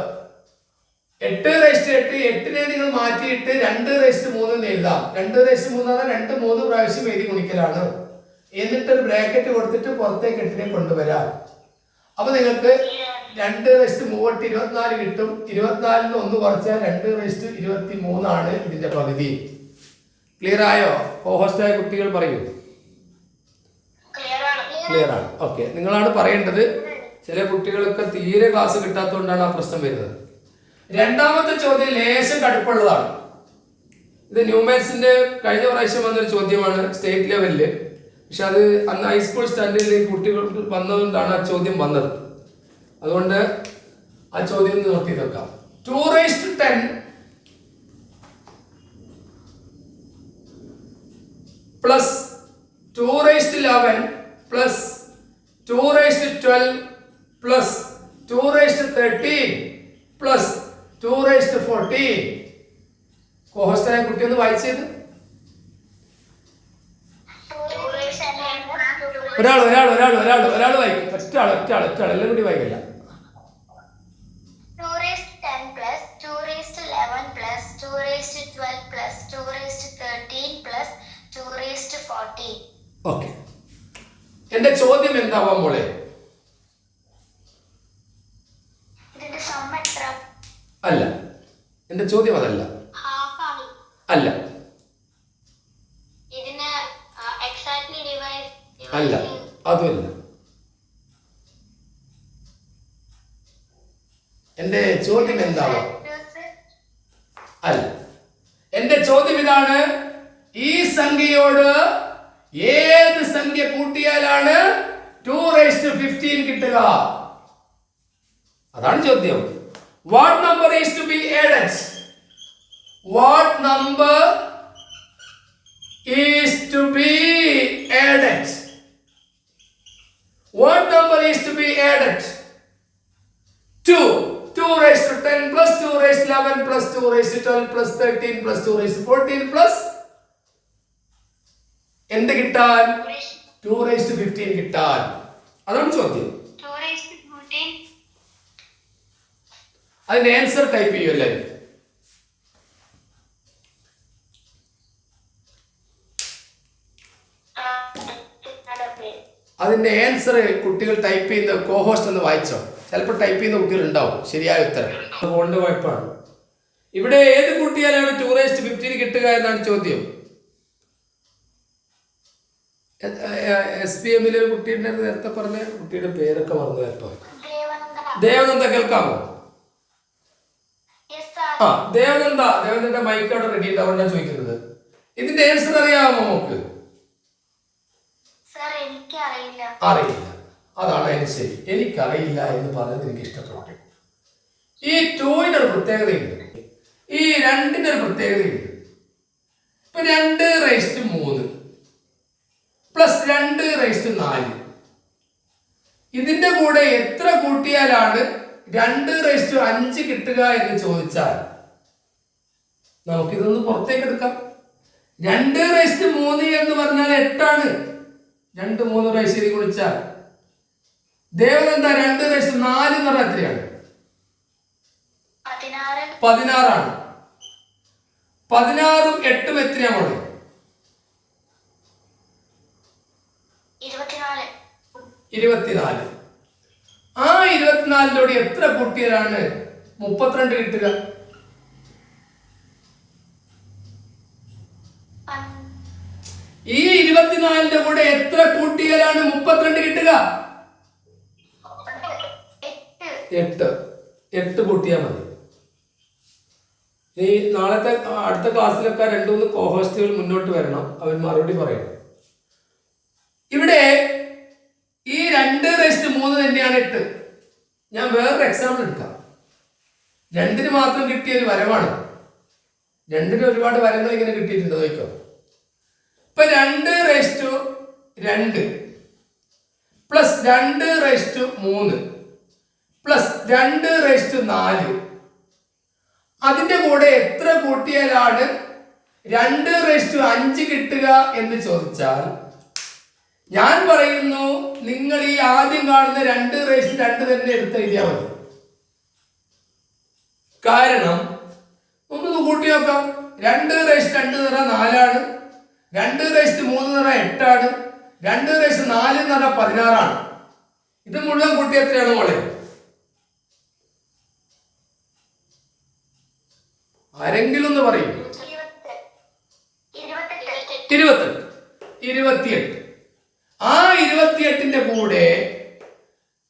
8/8 8നെ നിങ്ങൾ മാറ്റിയിട്ട് 2/3 എന്ന് എഴുതാം. 2/3 2 3 പ്രാവശ്യം എഴുതി ഗുണിക്കലാണ്. എന്നിട്ടൊരു ബ്രാക്കറ്റ് കൊടുത്തിട്ട് പുറത്തേക്ക് 8നെ കൊണ്ടുവരാം. അപ്പൊ നിങ്ങൾക്ക് 2/3 24 കിട്ടും. 24 1 കുറച്ചാൽ 2/23 ആണ് ഇതിന്റെ പകുതി. ക്ലിയർ ആയോ? കോഹോസ്റ്റായ കുട്ടികൾ പറയൂ. ക്ലിയർ ആണ്. ഓക്കെ, നിങ്ങളാണ് പറയേണ്ടത്. ചില കുട്ടികൾക്ക് തീരെ ക്ലാസ് കിട്ടാത്തതുകൊണ്ടാണ് ആ പ്രശ്നം വരുന്നത്. രണ്ടാമത്തെ ചോദ്യം ലേശം കടുപ്പുള്ളതാണ്. ഇത് ന്യൂമാത്സിന്റെ കഴിഞ്ഞ പ്രാവശ്യം വന്നൊരു ചോദ്യമാണ് സ്റ്റേറ്റ് ലെവലില്. പക്ഷെ അത് അന്ന് ഹൈസ്കൂൾ സ്റ്റാൻഡേർഡിലേക്ക് കുട്ടികൾക്ക് വന്നതുകൊണ്ടാണ് ആ ചോദ്യം വന്നത്. അതുകൊണ്ട് ആ ചോദ്യം നോട്ട് ചെയ്ത് വെക്കാം. 2/10 പ്ലസ് 2/11 പ്ലസ് 2/12 പ്ലസ് 2/13 പ്ലസ് 2/14. കോഹോസ്റ്റായ കുട്ടി ഒന്ന് വായിച്ചത്. ഒരാൾ വായിക്കും. ഒറ്റ ആൾ എല്ലാം കൂടി വായിക്കില്ല. 2/10 plus 2/11 plus 2/12 plus 2/13 plus 2/14. Okay, എന്റെ ചോദ്യം എന്താവാ മോളെ? ഇതിന്റെ സം എത്ര? അല്ല, എന്റെ ചോദ്യം അതല്ല. ഹാഫ് ആണ്. അല്ല ഇതിനെ എക്സാക്ട്ലി ഡിവൈഡ് അല്ല, അതുമല്ല. എന്റെ ചോദ്യം എന്താവാ? അല്ല, എന്റെ ചോദ്യം ഇതാണ്. ഈ സംഖ്യയോട് ഏത് സംഖ്യ കൂട്ടിയാലാണ് 2/15 കിട്ടുക? അതാണ് ചോദ്യം. What number is to be added? What number is to be added? What number is to be added? 2/10 plus 2/11 plus 2/12 plus 13 plus 2/14 plus എന്ത് കിട്ടാൻ? 2/15 കിട്ടാൻ. അതാണ് ചോദ്യം. 2/15. അതിന്റെ ആൻസർ ടൈപ്പ് ചെയ്യൂല്ലേ? അതിന്റെ ആൻസർ കുട്ടികൾ ടൈപ്പ് ചെയ്യുന്ന കോഹോസ്റ്റ് ഒന്ന് വായിച്ചോ. ചിലപ്പോൾ ടൈപ്പ് ചെയ്യുന്ന കുട്ടികൾ ഉണ്ടാവും ശരിയായ ഉത്തരം. അതുകൊണ്ട് കുഴപ്പമാണ്. ഇവിടെ ഏത് കൂട്ടിയാലാണ് 2/15 കിട്ടുക എന്നാണ് ചോദ്യം. SPM-ലെ ഒരു കുട്ടിയുടെ നേരത്തെ പറഞ്ഞ കുട്ടിയുടെ പേരൊക്കെ മറന്നു കേട്ടോ. ദേവനന്ദ കേൾക്കാമോ? ആ, ദേവനന്ദ മൈക്ക് അവിടെ റെഡി ഉണ്ട്. അതുകൊണ്ടാണ് ചോദിക്കുന്നത്. ഇതിന്റെ ആൻസർ അറിയാമോ നമുക്ക്? അറിയില്ല. അതാണ് അതിന് ശരി. എനിക്കറിയില്ല എന്ന് പറഞ്ഞത് എനിക്ക് ഇഷ്ടപ്പെട്ടു. ഈ 2-ന്റെ ഒരു പ്രത്യേകതയുണ്ട്, ഈ 2-ന്റെ ഒരു പ്രത്യേകതയുണ്ട്. ഇപ്പൊ 2/3 പ്ലസ് 2/4 ഇതിന്റെ കൂടെ എത്ര കൂട്ടിയാലാണ് 2/5 കിട്ടുക എന്ന് ചോദിച്ചാൽ നമുക്കിതൊന്ന് പുറത്തേക്ക് എടുക്കാം. 2/3 എന്ന് പറഞ്ഞാൽ 8 ആണ്. 2 3 റൈസ് ഗുണിച്ചാൽ ദേവനന്ദ 2 റൈസ് 4 എന്ന് പറഞ്ഞാൽ എത്രയാണ്? 16 ആണ്. 16ഉം 8ഉം എത്രയാ മോളെ? 24. ആ 24 എത്ര കൂട്ടിയാലാണ് 32 കിട്ടുക? ഈ 24ന്റെ കൂടെ എത്ര കൂട്ടിയാലാണ് 32 കിട്ടുക? 8 കൂട്ടിയാൽ മതി. ഈ നാളത്തെ അടുത്ത ക്ലാസ്സിലൊക്കെ 2-3 കോഹോസ്റ്റുകൾ മുന്നോട്ട് വരണം, അവർ മറുപടി പറയണം. ഇവിടെ ഈ 2/3 തന്നെയാണ് 8. ഞാൻ വേറൊരു എക്സാമ്പിൾ എടുക്കാം. 2ന് മാത്രം കിട്ടിയ ഒരു വരമാണ്. 2ന് ഒരുപാട് വരങ്ങൾ ഇങ്ങനെ കിട്ടിയിട്ടുണ്ട് നോക്കാം. ഇപ്പൊ 2/2 പ്ലസ് 2/3 പ്ലസ് 2/4 അതിന്റെ കൂടെ എത്ര കൂട്ടിയാലാണ് 2/5 കിട്ടുക എന്ന് ചോദിച്ചാൽ ഞാൻ പറയുന്നു, നിങ്ങൾ ഈ ആദ്യം കാണുന്ന 2/2 തന്നെ എടുത്ത് എഴുതിയാൽ മതി. കാരണം ഒന്ന് കൂട്ടി നോക്കാം. 2/2 എന്ന് പറഞ്ഞാൽ 4 ആണ്. 2/3 എന്ന് പറഞ്ഞാൽ 8 ആണ്. 2/4 എന്ന് പറഞ്ഞാൽ 16 ആണ്. ഇത് മുഴുവൻ കൂട്ടി എത്രയാണ് മോളെ? ആരെങ്കിലും ഒന്ന് പറയും. 28. ആ 28ന്റെ കൂടെ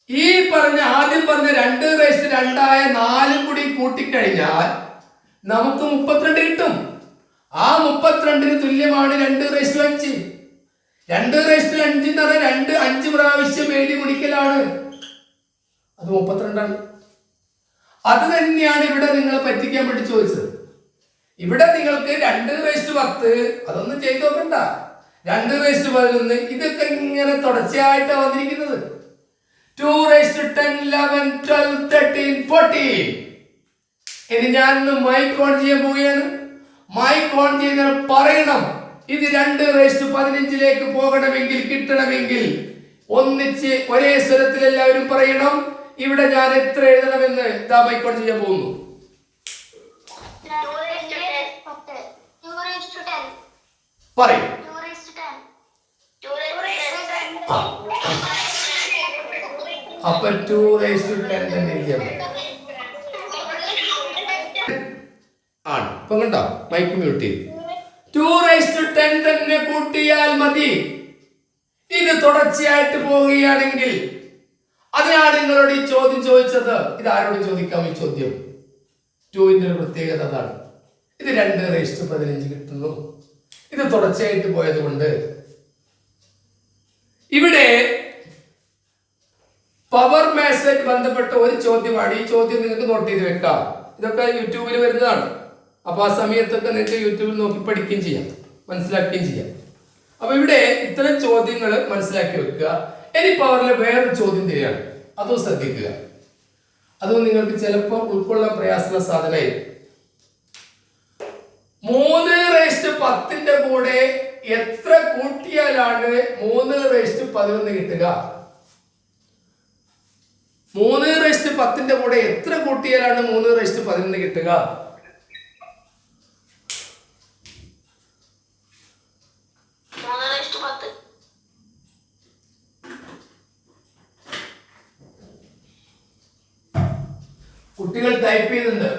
ഈ ആദ്യം പറഞ്ഞ 2/2 ആയ 4 കൂടി കൂട്ടിക്കഴിഞ്ഞാൽ നമുക്ക് 32 കിട്ടും. ആ 32ന് തുല്യമാണ് 2/5. 2/5 എന്ന് പറഞ്ഞാൽ 5 പ്രാവശ്യം എഴുതി ഗുണിക്കലാണ്. അത് 32 ആണ്. അത് തന്നെയാണ് ഇവിടെ നിങ്ങളെ പറ്റിക്കാൻ വേണ്ടി ചോദിച്ചത്. ഇവിടെ നിങ്ങൾക്ക് 2/10 അതൊന്നും ചെയ്തു നോക്കണ്ട. 2/11 ഇതൊക്കെ ഇങ്ങനെ തുടർച്ചയായിട്ട് വന്നിരിക്കുന്നത്. 2/10 11 12 13 14. ഇനി ഞാൻ മൈക്ക് ഓൺ ചെയ്യാൻ പോവുകയാണ്. മൈക്ക് ഓൺ ചെയ്താൽ പറയണം, ഇത് 2/15 പോകണമെങ്കിൽ, കിട്ടണമെങ്കിൽ ഒന്നിച്ച് ഒരേ സ്വരത്തിൽ എല്ലാവരും പറയണം. ഇവിടെ ഞാൻ എത്ര എഴുതണമെന്ന് ഇതാ മൈക്ക് ഓൺ ചെയ്യാൻ പോകുന്നു. പറയും. അപ്പൊ 2/10 തന്നെ ആണ്. ഇപ്പൊ കണ്ടോ, മൈക്ക് മ്യൂട്ട് ചെയ്തു. 2/10 തന്നെ കൂട്ടിയാൽ മതി. ഇത് തുടർച്ചയായിട്ട് പോവുകയാണെങ്കിൽ, അതിനാണ് നിങ്ങളോട് ഈ ചോദ്യം ചോദിച്ചത്. ഇത് ആരോട് ചോദിക്കാം ഈ ചോദ്യം? 2ന്റെ ഒരു പ്രത്യേകത അതാണ്. ഇത് 2/15 കിട്ടുന്നു. ഇത് തുടർച്ചയായിട്ട് പോയത് കൊണ്ട് ഇവിടെ പവർ മാത്സുമായിട്ട് ബന്ധപ്പെട്ട ഒരു ചോദ്യമാണ്. ഈ ചോദ്യം നിങ്ങൾക്ക് നോട്ട് ചെയ്ത് വെക്കാം. ഇതൊക്കെ യൂട്യൂബിൽ വരുന്നതാണ്. അപ്പൊ ആ സമയത്തൊക്കെ നിങ്ങൾക്ക് യൂട്യൂബിൽ നോക്കി പഠിക്കുകയും ചെയ്യാം, മനസ്സിലാക്കുകയും ചെയ്യാം. അപ്പൊ ഇവിടെ ഇത്തരം ചോദ്യങ്ങൾ മനസ്സിലാക്കി വെക്കുക. ഇനി പവറിലെ വേറൊരു ചോദ്യം തരികയാണ്, അതും ശ്രദ്ധിക്കുക. അതും നിങ്ങൾക്ക് ചിലപ്പോൾ ഉൾക്കൊള്ളാൻ പ്രയാസമുള്ള സാധനമായിരിക്കും. 3/10ന്റെ കൂടെ എത്ര കൂട്ടിയാലാണ് 3/11 കിട്ടുക? 3/10ന്റെ കൂടെ എത്ര കൂട്ടിയാലാണ് 3/11 കിട്ടുക? കുട്ടികൾ ടൈപ്പ് ചെയ്യുന്നുണ്ട്.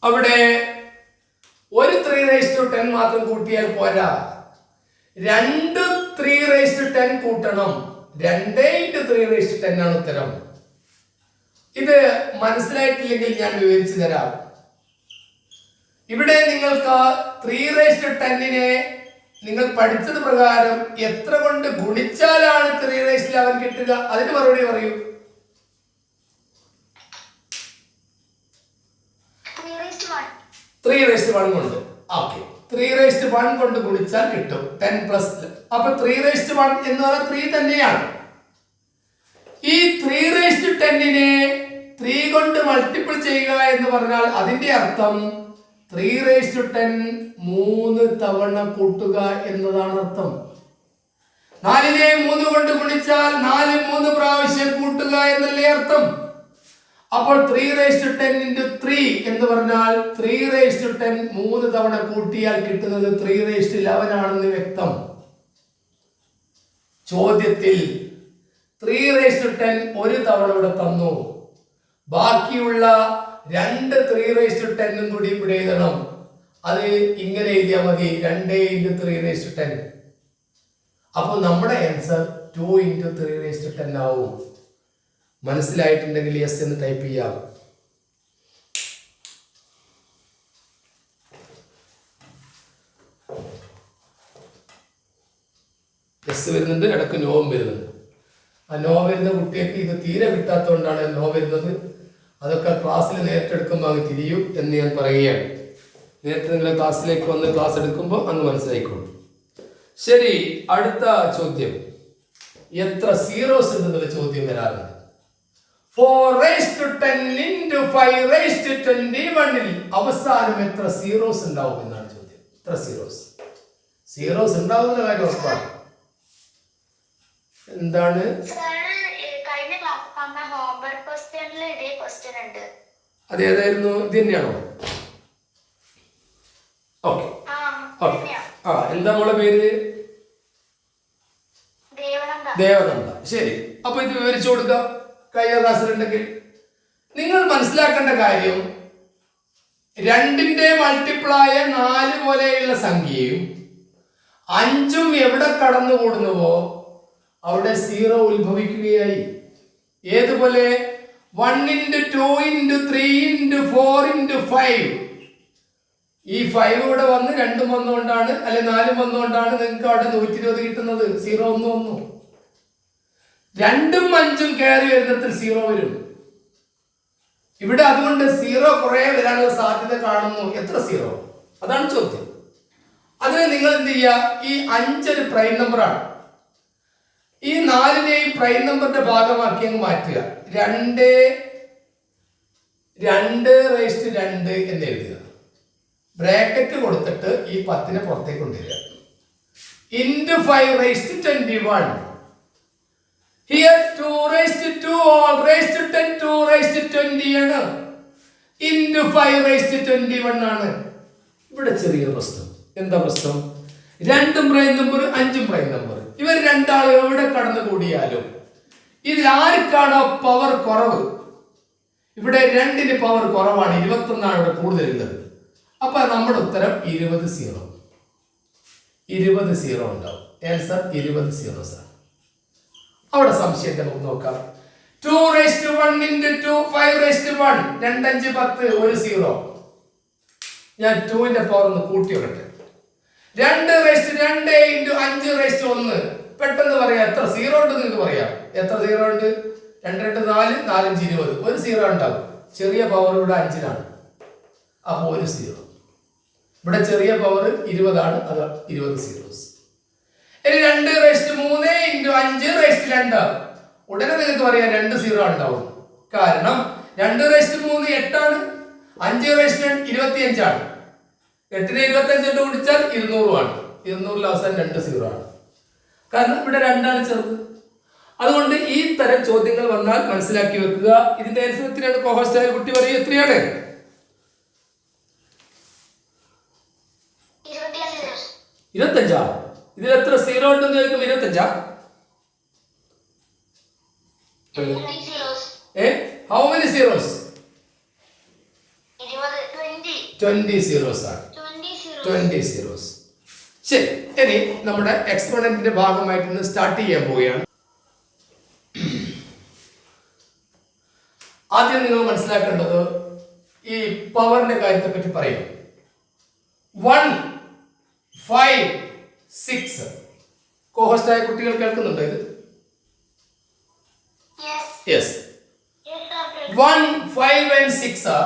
അവിടെ ഒരു 3/10 മാത്രം കൂട്ടിയാൽ പോരാ, 2 3/10 കൂട്ടണം. 2 × 3/10 ആണ് ഉത്തരം. ഇത് മനസ്സിലായിട്ടില്ലെങ്കിൽ ഞാൻ വിവരിച്ചു തരാം. ഇവിടെ നിങ്ങൾക്ക് 3/10നെ നിങ്ങൾ പഠിച്ചത് പ്രകാരം എത്ര കൊണ്ട് ഗുണിച്ചാലാണ് 3/11 കിട്ടുക? അതിന് മറുപടി പറയൂ. 3/1 കൊണ്ട്. ഓക്കെ, 3/1 കൊണ്ട് ഗുണിച്ചാൽ കിട്ടും 10 പ്ലസ്. അപ്പൊ 3/1 എന്ന് പറഞ്ഞാൽ 3 തന്നെയാണ്. ഈ 3/10നെ 3 കൊണ്ട് മൾട്ടിപ്പിൾ ചെയ്യുക എന്ന് പറഞ്ഞാൽ അതിന്റെ അർത്ഥം 3 3 തവണ കൂട്ടുക എന്നതാണ് അർത്ഥം. 4നെ 3 കൊണ്ട് ഗുണിച്ചാൽ 4 3 പ്രാവശ്യം കൂട്ടുക എന്നല്ലേ അർത്ഥം. അപ്പോൾ 3 into 3 എന്ന് പറഞ്ഞാൽ 3 3 തവണ കൂട്ടിയാൽ കിട്ടുന്നത് 3 ആണെന്ന് വ്യക്തം. ചോദ്യത്തിൽ 3 ഒരു തവണ ഇവിടെ തന്നു. ബാക്കിയുള്ള 2 3 കൂടി ഇവിടെ എഴുതണം. അത് ഇങ്ങനെ എഴുതിയാൽ മതി, 2 into 3 അപ്പോൾ നമ്മുടെ ആൻസർ 2 into 3 ആവും. മനസ്സിലായിട്ടുണ്ടെങ്കിൽ യെസ് എന്ന് ടൈപ്പ് ചെയ്യാം. യെസ് വരുന്നുണ്ട്, ഇടയ്ക്ക് നോവും വരുന്നുണ്ട്. ആ നോ വരുന്ന കുട്ടികൾക്ക് ഇത് തീരെ കിട്ടാത്തതുകൊണ്ടാണ് നോ വരുന്നത്. അതൊക്കെ ക്ലാസ്സിൽ നേരിട്ട് എടുക്കുമ്പോൾ അങ്ങ് തിരിയും എന്ന് ഞാൻ പറയുകയാണ്. നേരത്തെ നിങ്ങൾ ക്ലാസ്സിലേക്ക് വന്ന് ക്ലാസ് എടുക്കുമ്പോൾ അങ്ങ് മനസ്സിലായിക്കോളൂ. ശരി, അടുത്ത ചോദ്യം. എത്ര സീറോസ് ഉണ്ടെന്നുള്ള ചോദ്യം വരാറുണ്ട്. 4 into 5 അവസാനം എത്ര സീറോസ് ഉണ്ടാവും എന്നാണ് ചോദ്യം. എത്ര സീറോസ് ഉണ്ടാവുന്ന കാര്യം ഉറപ്പാണ്. എന്താണ്? അതേതായിരുന്നു? ഇത് തന്നെയാണോ? ഓക്കെ. എന്താ മോളെ പേര്? ദേവനന്ദ. ശരി, അപ്പൊ ഇത് വിവരിച്ചു കൊടുക്കാം. കഴിഞ്ഞ ക്ലാസ്സിലുണ്ടെങ്കിൽ നിങ്ങൾ മനസ്സിലാക്കേണ്ട കാര്യം, 2ന്റെ മൾട്ടിപ്ലായ 4 പോലെയുള്ള സംഖ്യയും 5ഉം എവിടെ കടന്നുകൂടുന്നുവോ അവിടെ 0 ഉത്ഭവിക്കുകയായി. ഏതുപോലെ? 1 into 2 into 3 into 4 into 5. ഈ 5 ഇവിടെ വന്ന് 2 വന്നുകൊണ്ടാണ്, അല്ലെ 4 വന്നുകൊണ്ടാണ് നിങ്ങൾക്ക് അവിടെ 120 കിട്ടുന്നത്. 0 1 1. 2ഉം 5ഉം കയറി വരുന്നതിൽ 0 വരും. ഇവിടെ അതുകൊണ്ട് 0 കുറെ വരാനുള്ള സാധ്യത കാണുന്നു. എത്ര 0? അതാണ് ചോദ്യം. അതിന് നിങ്ങൾ എന്ത് ചെയ്യുക? ഈ 5 ഒരു പ്രൈം നമ്പറാണ്. ഈ 4നെയും പ്രൈം നമ്പറിന്റെ ഭാഗമാക്കി അങ്ങ് മാറ്റുക. 2 എന്ന് എഴുതുക. ബ്രാക്കറ്റ് കൊടുത്തിട്ട് ഈ 10നെ പുറത്തേക്ക് കൊണ്ടുവരിക. into 5 Here 2 all raised to 10 2 ആണ്. into 5 ആണ്. ഇവിടെ ചെറിയ പ്രശ്നം. എന്താ പ്രശ്നം? 2 പ്രൈം നമ്പർ 5 പ്രൈം നമ്പർ, ഇവർ രണ്ടാളും എവിടെ കടന്നു കൂടിയാലും ഇതിൽ ആർക്കാണോ പവർ കുറവ്? ഇവിടെ 2ന് പവർ കുറവാണ്, 21 ഇവിടെ കൂടുതലുള്ളത്. അപ്പൊ നമ്മുടെ ഉത്തരം 20 0 ഉണ്ടാവും. ആൻസർ 20 zeros ആണ്. അവിടെ സംശയം നമുക്ക് നോക്കാം. 2 into 2 5 2 5 10 1 0. ഞാൻ 2ന്റെ പവർ ഒന്ന് കൂട്ടി വെക്കട്ടെ. 2 into 5 1. പെട്ടെന്ന് പറയാം എത്ര 0 ഉണ്ട് നിങ്ങൾക്ക് പറയാം. എത്ര 0 ഉണ്ട്? 2 2 4 4 5 20. 1 0 ഉണ്ടാവും. ചെറിയ പവർ ഇവിടെ 5ലാണ്. അപ്പോൾ 1 0. ഇവിടെ ചെറിയ പവർ 20 ആണ്. അത് 20 zeros. ഇനി 2 into 5 ഉടനെ നിങ്ങൾക്ക് പറയാം 2 0 ഉണ്ടാവും. കാരണം 2 8 ആണ്. 5 25 ആണ്. 8നെ 25 കൊണ്ട് ഗുണിച്ചാൽ 200 ആണ്. 200 അവസാനം 2 0 ആണ്. കാരണം ഇവിടെ 2 ആണ് ചെറുത്. അതുകൊണ്ട് ഈ തരം ചോദ്യങ്ങൾ വന്നാൽ മനസ്സിലാക്കി വെക്കുക. ഇതിന്റെ ആൻസർ എത്രയാണ്? കോഹോസ്റ്റായ കുട്ടി പറയും എത്രയാണ്? 25. ഇതിൽ എത്ര 0 ഉണ്ടെന്ന് ചോദിക്കും. 25. How many zeros? 20 zeros ആണ്. 20 zeros. ശരി, ഇനി നമ്മുടെ എക്സ്പോണന്റിന്റെ ഭാഗമായിട്ട് ഇന്ന് സ്റ്റാർട്ട് ചെയ്യാൻ പോവുകയാണ്. ആദ്യം നിങ്ങൾ മനസ്സിലാക്കേണ്ടത് ഈ പവറിന്റെ കാര്യത്തെ പറ്റി പറയും. 1 5 6. കോഹോസ്റ്റായ കുട്ടികൾ കേൾക്കുന്നുണ്ടോ ഇത്? യെസ്. 1 5 and 6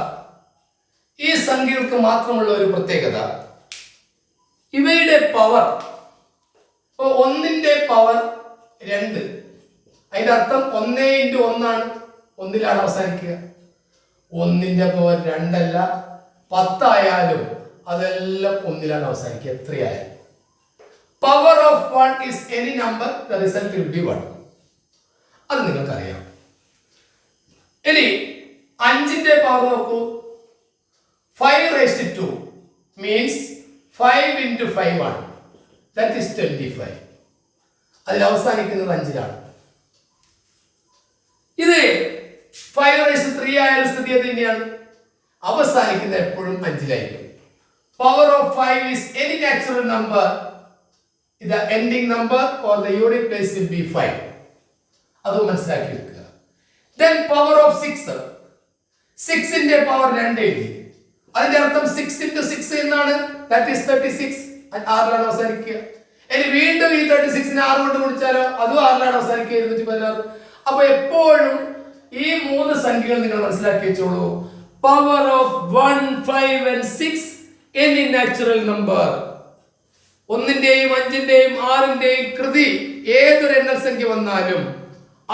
ഈ സംഖ്യകൾക്ക് മാത്രമുള്ള ഒരു പ്രത്യേകത, ഇവയുടെ പവർ, ഇപ്പോൾ 1ന്റെ പവർ 2, അതിന്റെ അർത്ഥം 1 into 1 ആണ്. 1ലാണ് അവസാനിക്കുക. 1ന്റെ പവർ 2 അല്ല, 10 ആയാലും അതെല്ലാം ഒന്നിലാണ് അവസാനിക്കുക എത്രയായാലും. Power of 1 is any number, the result will be 1. അത് നിങ്ങൾക്കറിയാം. ഇനി 5ന്റെ പവർ നോക്കൂ. 5 raised to 2 means 5 into 5 ആണ്. That is 25. അതിൽ അവസാനിക്കുന്നത് 5ലാണ്. ഇത് 5 raised to 3 ആയാലും സ്ഥിതി അത് തന്നെയാണ്. അവസാനിക്കുന്നത് എപ്പോഴും 5ലായിരിക്കും. Power of 5 is any natural number. The ending number or the unit place will be 5. അത് മനസ്സിലാക്കി വെക്കുക. Then power of 6. 6ന്റെ പവർ 2 എഴുതി. അതിന്റെ അർത്ഥം 6 into 6 എന്നാണ്. That is 36. 6ലാണ് അവസാനിക്കുക. ഇനി വീണ്ടും ഈ 36നെ 6 കൊണ്ട് ഗുണിച്ചാലോ അതും 6ലാണ് അവസാനിക്കുക 216. അപ്പോൾ എപ്പോഴും ഈ 3 സംഖ്യകൾ നിങ്ങൾ മനസ്സിലാക്കി വെച്ചോളൂ. Power of 1, 5 and 6 any natural number. 1ന്റെയും 5ന്റെയും 6ന്റെയും കൃതി ഏതൊരു എണ്ണൽ സംഖ്യ വന്നാലും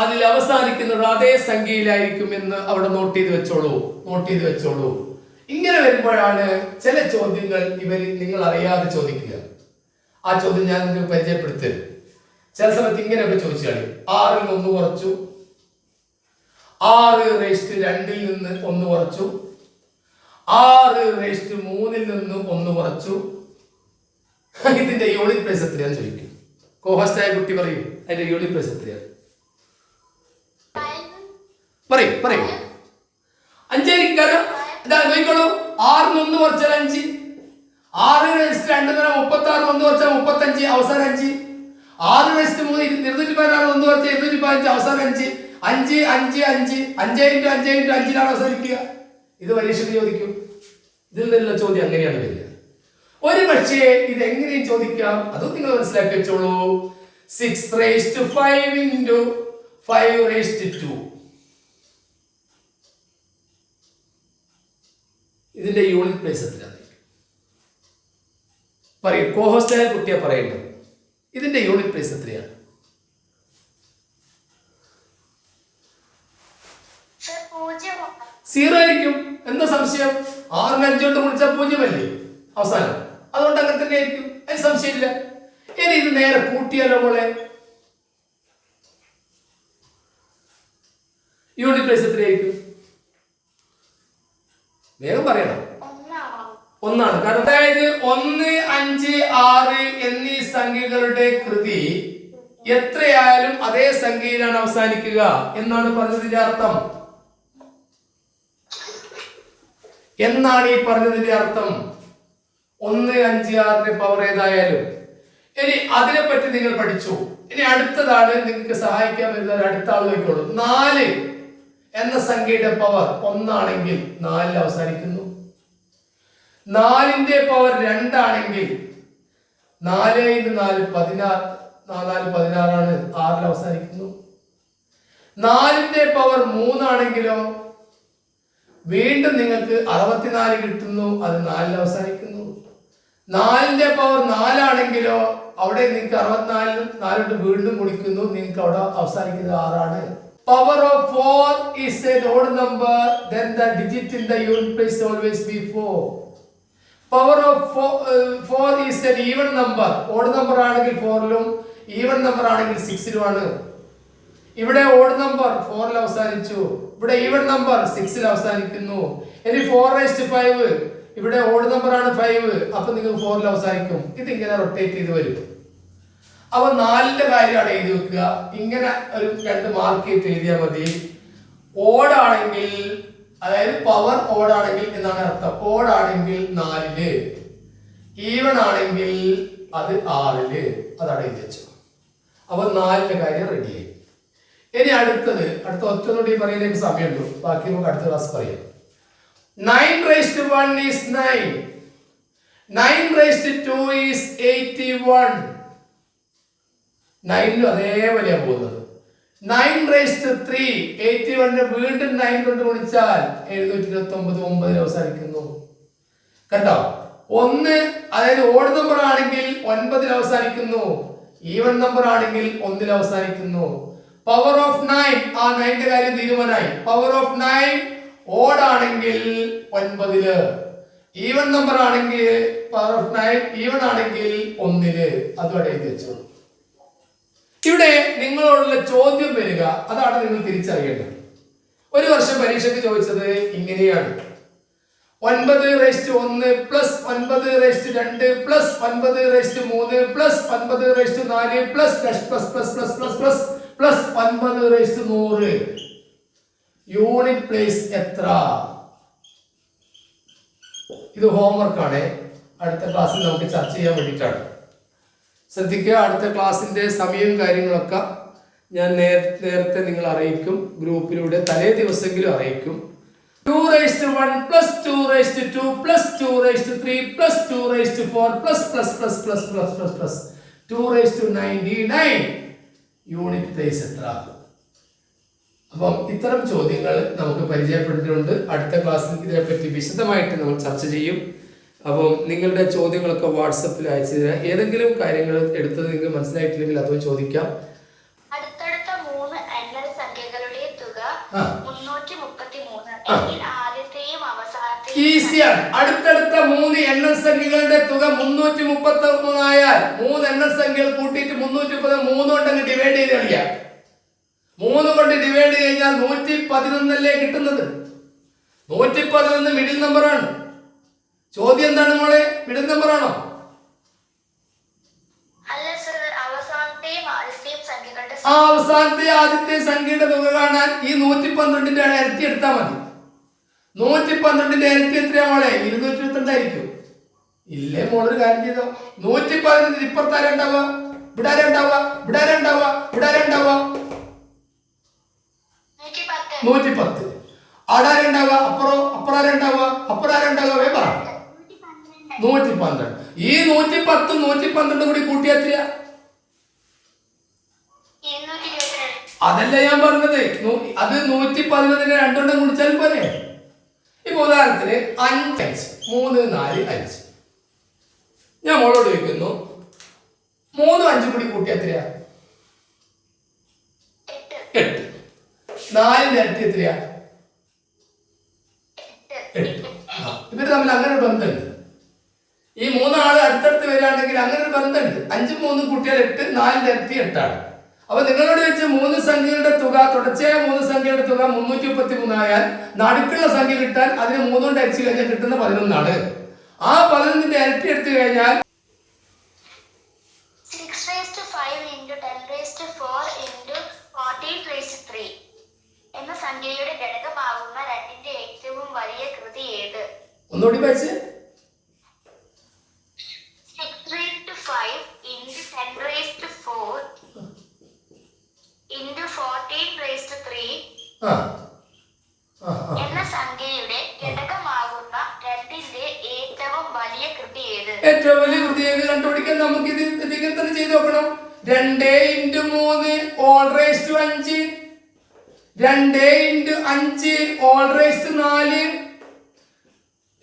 അതിൽ അവസാനിക്കുന്നത് അതേ സംഖ്യയിലായിരിക്കും എന്ന് അവിടെ നോട്ട് ചെയ്ത് വെച്ചോളൂ. ഇങ്ങനെ വരുമ്പോഴാണ് ചില ചോദ്യങ്ങൾ നിങ്ങൾ അറിയാതെ ചോദിക്കുക. ആ ചോദ്യം ഞാൻ നിങ്ങൾക്ക് പരിചയപ്പെടുത്തരും. ചില സമയത്ത് ഇങ്ങനെയൊക്കെ ചോദിച്ചാൽ 6ൽ നിന്ന് 1 കുറച്ചു, 6 raised to 2ൽ നിന്ന് 1 കുറച്ചു, 6 raised to 3ൽ നിന്ന് 1 കുറച്ചു. ഇതിന്റെ യൂണിറ്റ് പ്ലേസ് എത്രയാന്ന് ചോദിക്കും. കോഹോസ്റ്റായ കുട്ടി പറയും അതിന്റെ യൂണിറ്റ് പ്ലേസ് എത്രയാണ്? പറയും 5 കാരണം ഇതാ നോക്കിക്കോളൂ. 6ൽ 1 കുറച്ചാൽ 5, 6 raised to 2 36, 1 കുറച്ചാൽ 35, അവസാനം 5. 6 raised to 3 216, 1 കുറച്ചാൽ 215, അവസാനം 5. 5 5 5 5 into 5 into 5ലാണ് അവസാനിക്കുക. ഇത് പരീക്ഷയ്ക്ക് ചോദിക്കും. ഇതിൽ നിന്നുള്ള ചോദ്യം അങ്ങനെയാണ് വരിക. ഒരു പക്ഷേ ഇത് എങ്ങനെയും ചോദിക്കാം. അതും നിങ്ങൾ മനസ്സിലാക്കി വെച്ചോളൂ. 6 raised to 5 into 5 raised to 2. ഇതിന്റെ യൂണിറ്റ് പ്ലേസ് എത്രയാണ്? പറയും. കോഹോസ്റ്റായ കുട്ടിയാ പറയേണ്ടത്. ഇതിന്റെ യൂണിറ്റ് പ്ലേസ് എത്രയാണ്? 0 ആയിരിക്കും. എന്താ സംശയം? 6നെ 5 കൊണ്ട് ഗുണിച്ചാൽ 0 അല്ലേ അവസാനം? അതുകൊണ്ട് അങ്ങനെ തന്നെ ആയിരിക്കും. അതിന് സംശയമില്ല. ഇനി ഇത് നേരെ കൂട്ടിയാലോ മോളെ? യൂണിറ്റ് പ്ലേസ് എത്രയായിരിക്കും? വേഗം പറയണം. 1 കാരണം അതായത് 1, 5, 6 എന്നീ സംഖ്യകളുടെ കൃതി എത്രയായാലും അതേ സംഖ്യയിലാണ് അവസാനിക്കുക എന്നാണ് പറഞ്ഞതിന്റെ അർത്ഥം. എന്നാണ് ഈ പറഞ്ഞതിന്റെ അർത്ഥം. 1, 5, 6ന്റെ പവർ ഏതായാലും. ഇനി അതിനെപ്പറ്റി നിങ്ങൾ പഠിച്ചു. ഇനി അടുത്തതാണ് നിങ്ങൾക്ക് സഹായിക്കാൻ വരുന്ന അടുത്ത ആൾ നോക്കിക്കോളൂ. 4 എന്ന സംഖ്യയുടെ പവർ 1 ആണെങ്കിൽ 4ൽ അവസാനിക്കുന്നു. 4ന്റെ പവർ 2 ആണെങ്കിൽ 4 into 4 16, 16 ആണ്, 6ൽ അവസാനിക്കുന്നു. 4ന്റെ പവർ 3 ആണെങ്കിലോ വീണ്ടും നിങ്ങൾക്ക് 64 കിട്ടുന്നു, അത് 4ൽ അവസാനിക്കുന്നു. 4ന്റെ പവർ 4 ആണെങ്കിലോ അവിടെ നിങ്ങൾക്ക് 64 4 വീണ്ടും ഗുണിക്കുന്നു, നിങ്ങൾക്ക് അവിടെ അവസാനിക്കുന്നത് 6 ആണ്. Power of 4 is an odd number, then the digit in the unit place always be 4. Power of 4 is an even number. Odd number ആണെങ്കിൽ 4ലും even number ആണെങ്കിൽ 6ലും ആണ്. ഇവിടെ odd number 4ൽ അവസാനിച്ചു, ഇവിടെ even number 6ൽ അവസാനിക്കുന്നു. ഇനി 4 raised to 5 ഇവിടെ odd number ആണ് 5, അപ്പോൾ നിങ്ങൾ 4ൽ അവസാനിക്കും. ഇത് ഇങ്ങനെ റൊട്ടേറ്റ് ചെയ്ത് വരും. അപ്പോൾ 4ന്റെ കാര്യമാണ് എഴുതി വെക്കുക. ഇങ്ങനെ ഒരു 2 മാർക്ക് ചെയ്ത് എഴുതിയാൽ മതി. ഓഡ് ആണെങ്കിൽ അതായത് പവർ ഓഡ് ആണെങ്കിൽ എന്നാണ് അർത്ഥം. ഓഡ് ആണെങ്കിൽ 4ല്, ഈവൺ ആണെങ്കിൽ അത് 6ല്. അതാണ് എഴുതി വെച്ചത്. അപ്പോൾ 4ന്റെ കാര്യം റെഡിയായി. ഇനി അടുത്ത ഒറ്റൊന്നുകൂടി പറയാനൊക്കെ സമയമുള്ളൂ. ബാക്കി നമുക്ക് അടുത്ത ക്ലാസ് പറയാം. 9 raised to 1 is 9. 9 raised to 2 is 81. 9ലും അതേപോലെയാണ് പോകുന്നത്. 9 raised to 3 81 വീണ്ടും 9 കൊണ്ട് ഗുണിച്ചാൽ 729, 9ൽ അവസാനിക്കുന്നു. കണ്ടോ? 1 അതായത് ഓഡ് നമ്പർ ആണെങ്കിൽ 9ൽ അവസാനിക്കുന്നു, ഈവൻ നമ്പർ ആണെങ്കിൽ 1ൽ അവസാനിക്കുന്നു. പവർ ഓഫ് 9 ആ 9ന്റെ കാര്യം തീരുമാനമായി. പവർ ഓഫ് 9 ഓഡ് ആണെങ്കിൽ 9ല്, ഈവൺ നമ്പർ ആണെങ്കിൽ പവർ ഓഫ് 9 ഈവൺ ആണെങ്കിൽ 1 അതും എഴുതി വെച്ചോളൂ. ഇവിടെ നിങ്ങളോടുള്ള ചോദ്യം വരിക, അതാണ് നിങ്ങൾ തിരിച്ചറിയേണ്ടത്. ഒരു വർഷം പരീക്ഷയ്ക്ക് ചോദിച്ചത് ഇങ്ങനെയാണ്: 9⁻1 plus 9⁻2 plus 9⁻3 plus 9⁻4 plus plus plus plus plus plus plus 9⁻100 unit place എത്ര? ഇത് ഹോംവർക്ക് ആണ്, അടുത്ത ക്ലാസ്സിൽ നമുക്ക് ചർച്ച ചെയ്യാൻ വേണ്ടിയിട്ടാണ്. ശ്രദ്ധിക്കുക, അടുത്ത ക്ലാസ്സിന്റെ സമയവും കാര്യങ്ങളൊക്കെ ഞാൻ നേരത്തെ നിങ്ങൾ അറിയിക്കും, ഗ്രൂപ്പിലൂടെ തലേ ദിവസമെങ്കിലും അറിയിക്കും. 2⁻1 plus 2⁻2 plus 2⁻3 plus 2⁻4 plus plus plus plus plus plus plus 2⁻99 unit place എത്ര? അപ്പം ഇത്തരം ചോദ്യങ്ങൾ നമുക്ക് പരിചയപ്പെട്ടിട്ടുണ്ട്. അടുത്ത ക്ലാസ്സിൽ ഇതിനെപ്പറ്റി വിശദമായിട്ട് നമ്മൾ ചർച്ച ചെയ്യും. അപ്പം നിങ്ങളുടെ ചോദ്യങ്ങളൊക്കെ വാട്സപ്പിൽ അയച്ചു തരാം. ഏതെങ്കിലും കാര്യങ്ങൾ എടുത്തത് നിങ്ങൾക്ക് മനസ്സിലായിട്ടില്ലെങ്കിൽ അതും ചോദിക്കാം. അടുത്തടുത്ത 3 എണ്ണൽ സംഖ്യകളുടെ തുക 333 എങ്കിൽ ആദ്യത്തെയും അവസാനത്തെയും ഈസിയാണ്. അടുത്തടുത്ത 3 എണ്ണൽ സംഖ്യകളുടെ തുക 333 ആയാൽ 3 എണ്ണൽ സംഖ്യകൾ കൂട്ടിയിട്ട് 330 3 കൊണ്ടങ്ങ് ഡിവൈഡ് ചെയ്ത് കളിക്കാം. 3 കൊണ്ട് ഡിവൈഡ് കഴിഞ്ഞാൽ 111 അല്ലേ കിട്ടുന്നത്. 111 മിഡിൽ നമ്പറാണ്. ചോദ്യം എന്താണ് മോളെ? മിഡിൽ നമ്പർ ആണോ? അല്ല സർ, അവസാനത്തെയും ആദ്യത്തെയും സംഖ്യകളുടെ ആ അവസാനത്തെ ആദ്യത്തെ സംഖ്യയുടെ തുക കാണാൻ ഈ 112ന്റെ ഇരട്ടി എടുത്താൽ മതി. 112ന്റെ ഇരട്ടി എത്രയാ മോളെ? 222 ആയിരിക്കും. ഇല്ലേ മോളൊരു കാര്യം ചെയ്തോ, 111 ഇപ്പുറത്താരാ ഉണ്ടാവുക? ഇവിടെ ആരാ ഉണ്ടാവുക? ഇവിടെ ആരാ ഉണ്ടാവുക? ഇവിടെ ആരാ ഉണ്ടാവുക? 110. ആടാരുണ്ടാവുക? അപ്പുറാരുണ്ടാവുക? അപ്പുറാരുണ്ടാവുക? വേ പറ. 112. ഈ 110 112 കൂടി കൂട്ടിയ എത്രയാ? അതല്ല ഞാൻ പറഞ്ഞത്. അത് 111 രണ്ടെണ്ണം കുടിച്ചാൽ പോരെ. ഇപ്പൊ ഉദാഹരണത്തിന് 5 3 4 5. ഞാൻ മോളോട് ചോദിക്കുന്നു, 3 5 കൂടി കൂട്ടിയ എത്രയാ? 8. 4ന്റെ ഇരട്ടി എത്രയാ? 8. ഇവര് തമ്മിൽ അങ്ങനെ ഒരു ബന്ധമുണ്ട്. ഈ 3 ആള് അടുത്തടുത്ത് വരികയാണെങ്കിൽ അങ്ങനെ ഒരു ബന്ധമുണ്ട്. 5 3 കൂട്ടിയാൽ 8, 4ന്റെ ഇരട്ടി 8 ആണ്. അപ്പൊ നിങ്ങളോട് വെച്ച് 3 സംഖ്യകളുടെ തുക, തുടർച്ചയായ 3 സംഖ്യയുടെ തുക 333 ആയാൽ നടുക്കുള്ള സംഖ്യ കിട്ടാൻ അതിന് 3 കൊണ്ട് അരിച്ചു കഴിഞ്ഞാൽ കിട്ടുന്ന 11 ആണ്. ആ 11ന്റെ ഇരട്ടി എടുത്തു കഴിഞ്ഞാൽ 6⁵5 into 10⁴ into 40⁻3 എന്ന സംഖ്യയുടെ ഘടകമാകുന്ന 2ന്റെ ഏറ്റവും വലിയ കൃതി ഏത്? ഒന്നുകൂടി വായിച്ച്. 6⁵5 into 10⁴ into 14⁻3 എന്ന സംഖ്യയുടെ ഘടകമാകുന്ന 2ന്റെ ഏറ്റവും വലിയ കൃതി ഏത്? ഏറ്റവും വലിയ കൃതി ഏത് കണ്ടുപിടിക്കാൻ നമുക്ക് ഇത് ഇതിങ്ങനെ തന്നെ ചെയ്ത് നോക്കണം. 2 into 3 all raised to 5, 2 into 5 all raised to 4,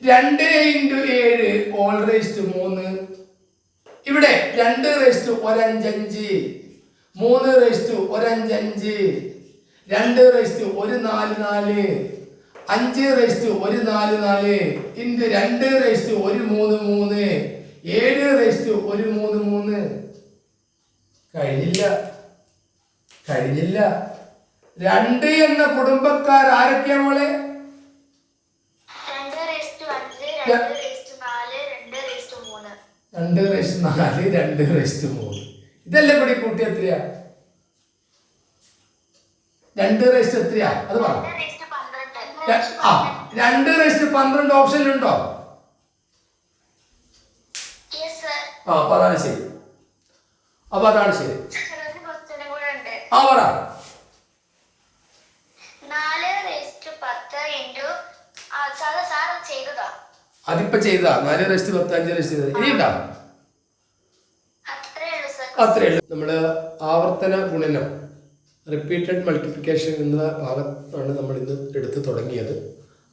2 into 7 all raised to 3. ഇവിടെ 2 raised to 1 5 5, 3 raised to 1 5 5, 2 raised to 1 4 4, 5 raised to 1 4 4 into 2 raised to 1 3 3, 7 raised to 1 3 3. കഴിഞ്ഞില്ല. 2 എന്ന കുടുംബക്കാർ ആരൊക്കെയാ മോളെ? 2⁻5, 2⁻4, 2⁻3. 2⁻4, 2⁻3. ഇതല്ലേ കൂടി കൂട്ടി എത്രയാ? 2 എത്രയാ? അത് പറ. 2⁻12 ഓപ്ഷനിലുണ്ടോ? അപ്പൊ അതാണ് ശരി. ആ പറ. 4⁻10 into അതിപ്പോ ചെയ്താ 4⁻10 5⁻10 ഇനി ഉണ്ടാ? അത്രേ ഉള്ളൂ. നമ്മള് ആവർത്തന ഗുണനം, റിപ്പീറ്റഡ് മൾട്ടിപ്ലിക്കേഷൻ എന്ന ഭാഗത്താണ് നമ്മൾ ഇന്ന് എടുത്ത് തുടങ്ങിയത്.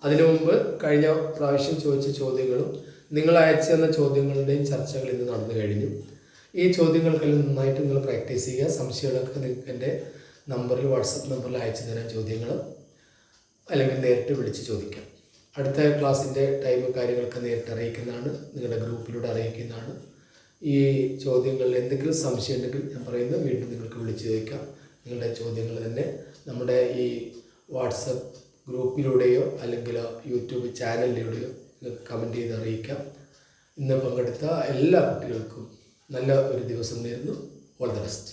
അതിനു മുമ്പ് കഴിഞ്ഞ പ്രാവശ്യം ചോദിച്ച ചോദ്യങ്ങളും നിങ്ങൾ അയച്ചു തന്ന ചോദ്യങ്ങളുടെയും ചർച്ചകൾ ഇന്ന് നടന്നു കഴിഞ്ഞു. ഈ ചോദ്യങ്ങൾക്കെല്ലാം നന്നായിട്ട് നിങ്ങൾ പ്രാക്ടീസ് ചെയ്യുക. സംശയങ്ങളൊക്കെ നിങ്ങൾക്ക് എൻ്റെ നമ്പറിൽ, വാട്സപ്പ് നമ്പറിൽ അയച്ചു തരാൻ ചോദ്യങ്ങൾ, അല്ലെങ്കിൽ നേരിട്ട് വിളിച്ച് ചോദിക്കാം. അടുത്ത ക്ലാസ്സിൻ്റെ ടൈം കാര്യങ്ങളൊക്കെ നേരിട്ട് അറിയിക്കുന്നതാണ്, നിങ്ങളുടെ ഗ്രൂപ്പിലൂടെ അറിയിക്കുന്നതാണ്. ഈ ചോദ്യങ്ങളിൽ എന്തെങ്കിലും സംശയം ഉണ്ടെങ്കിൽ ഞാൻ പറയുന്നത് വീണ്ടും നിങ്ങൾക്ക് വിളിച്ച് ചോദിക്കാം. നിങ്ങളുടെ ചോദ്യങ്ങൾ തന്നെ നമ്മുടെ ഈ വാട്സപ്പ് ഗ്രൂപ്പിലൂടെയോ അല്ലെങ്കിൽ യൂട്യൂബ് ചാനലിലൂടെയോ നിങ്ങൾക്ക് കമൻറ്റ് ചെയ്ത് അറിയിക്കാം. ഇന്ന് പങ്കെടുത്ത എല്ലാ കുട്ടികൾക്കും നല്ല ഒരു ദിവസം നേരുന്നു. All the best.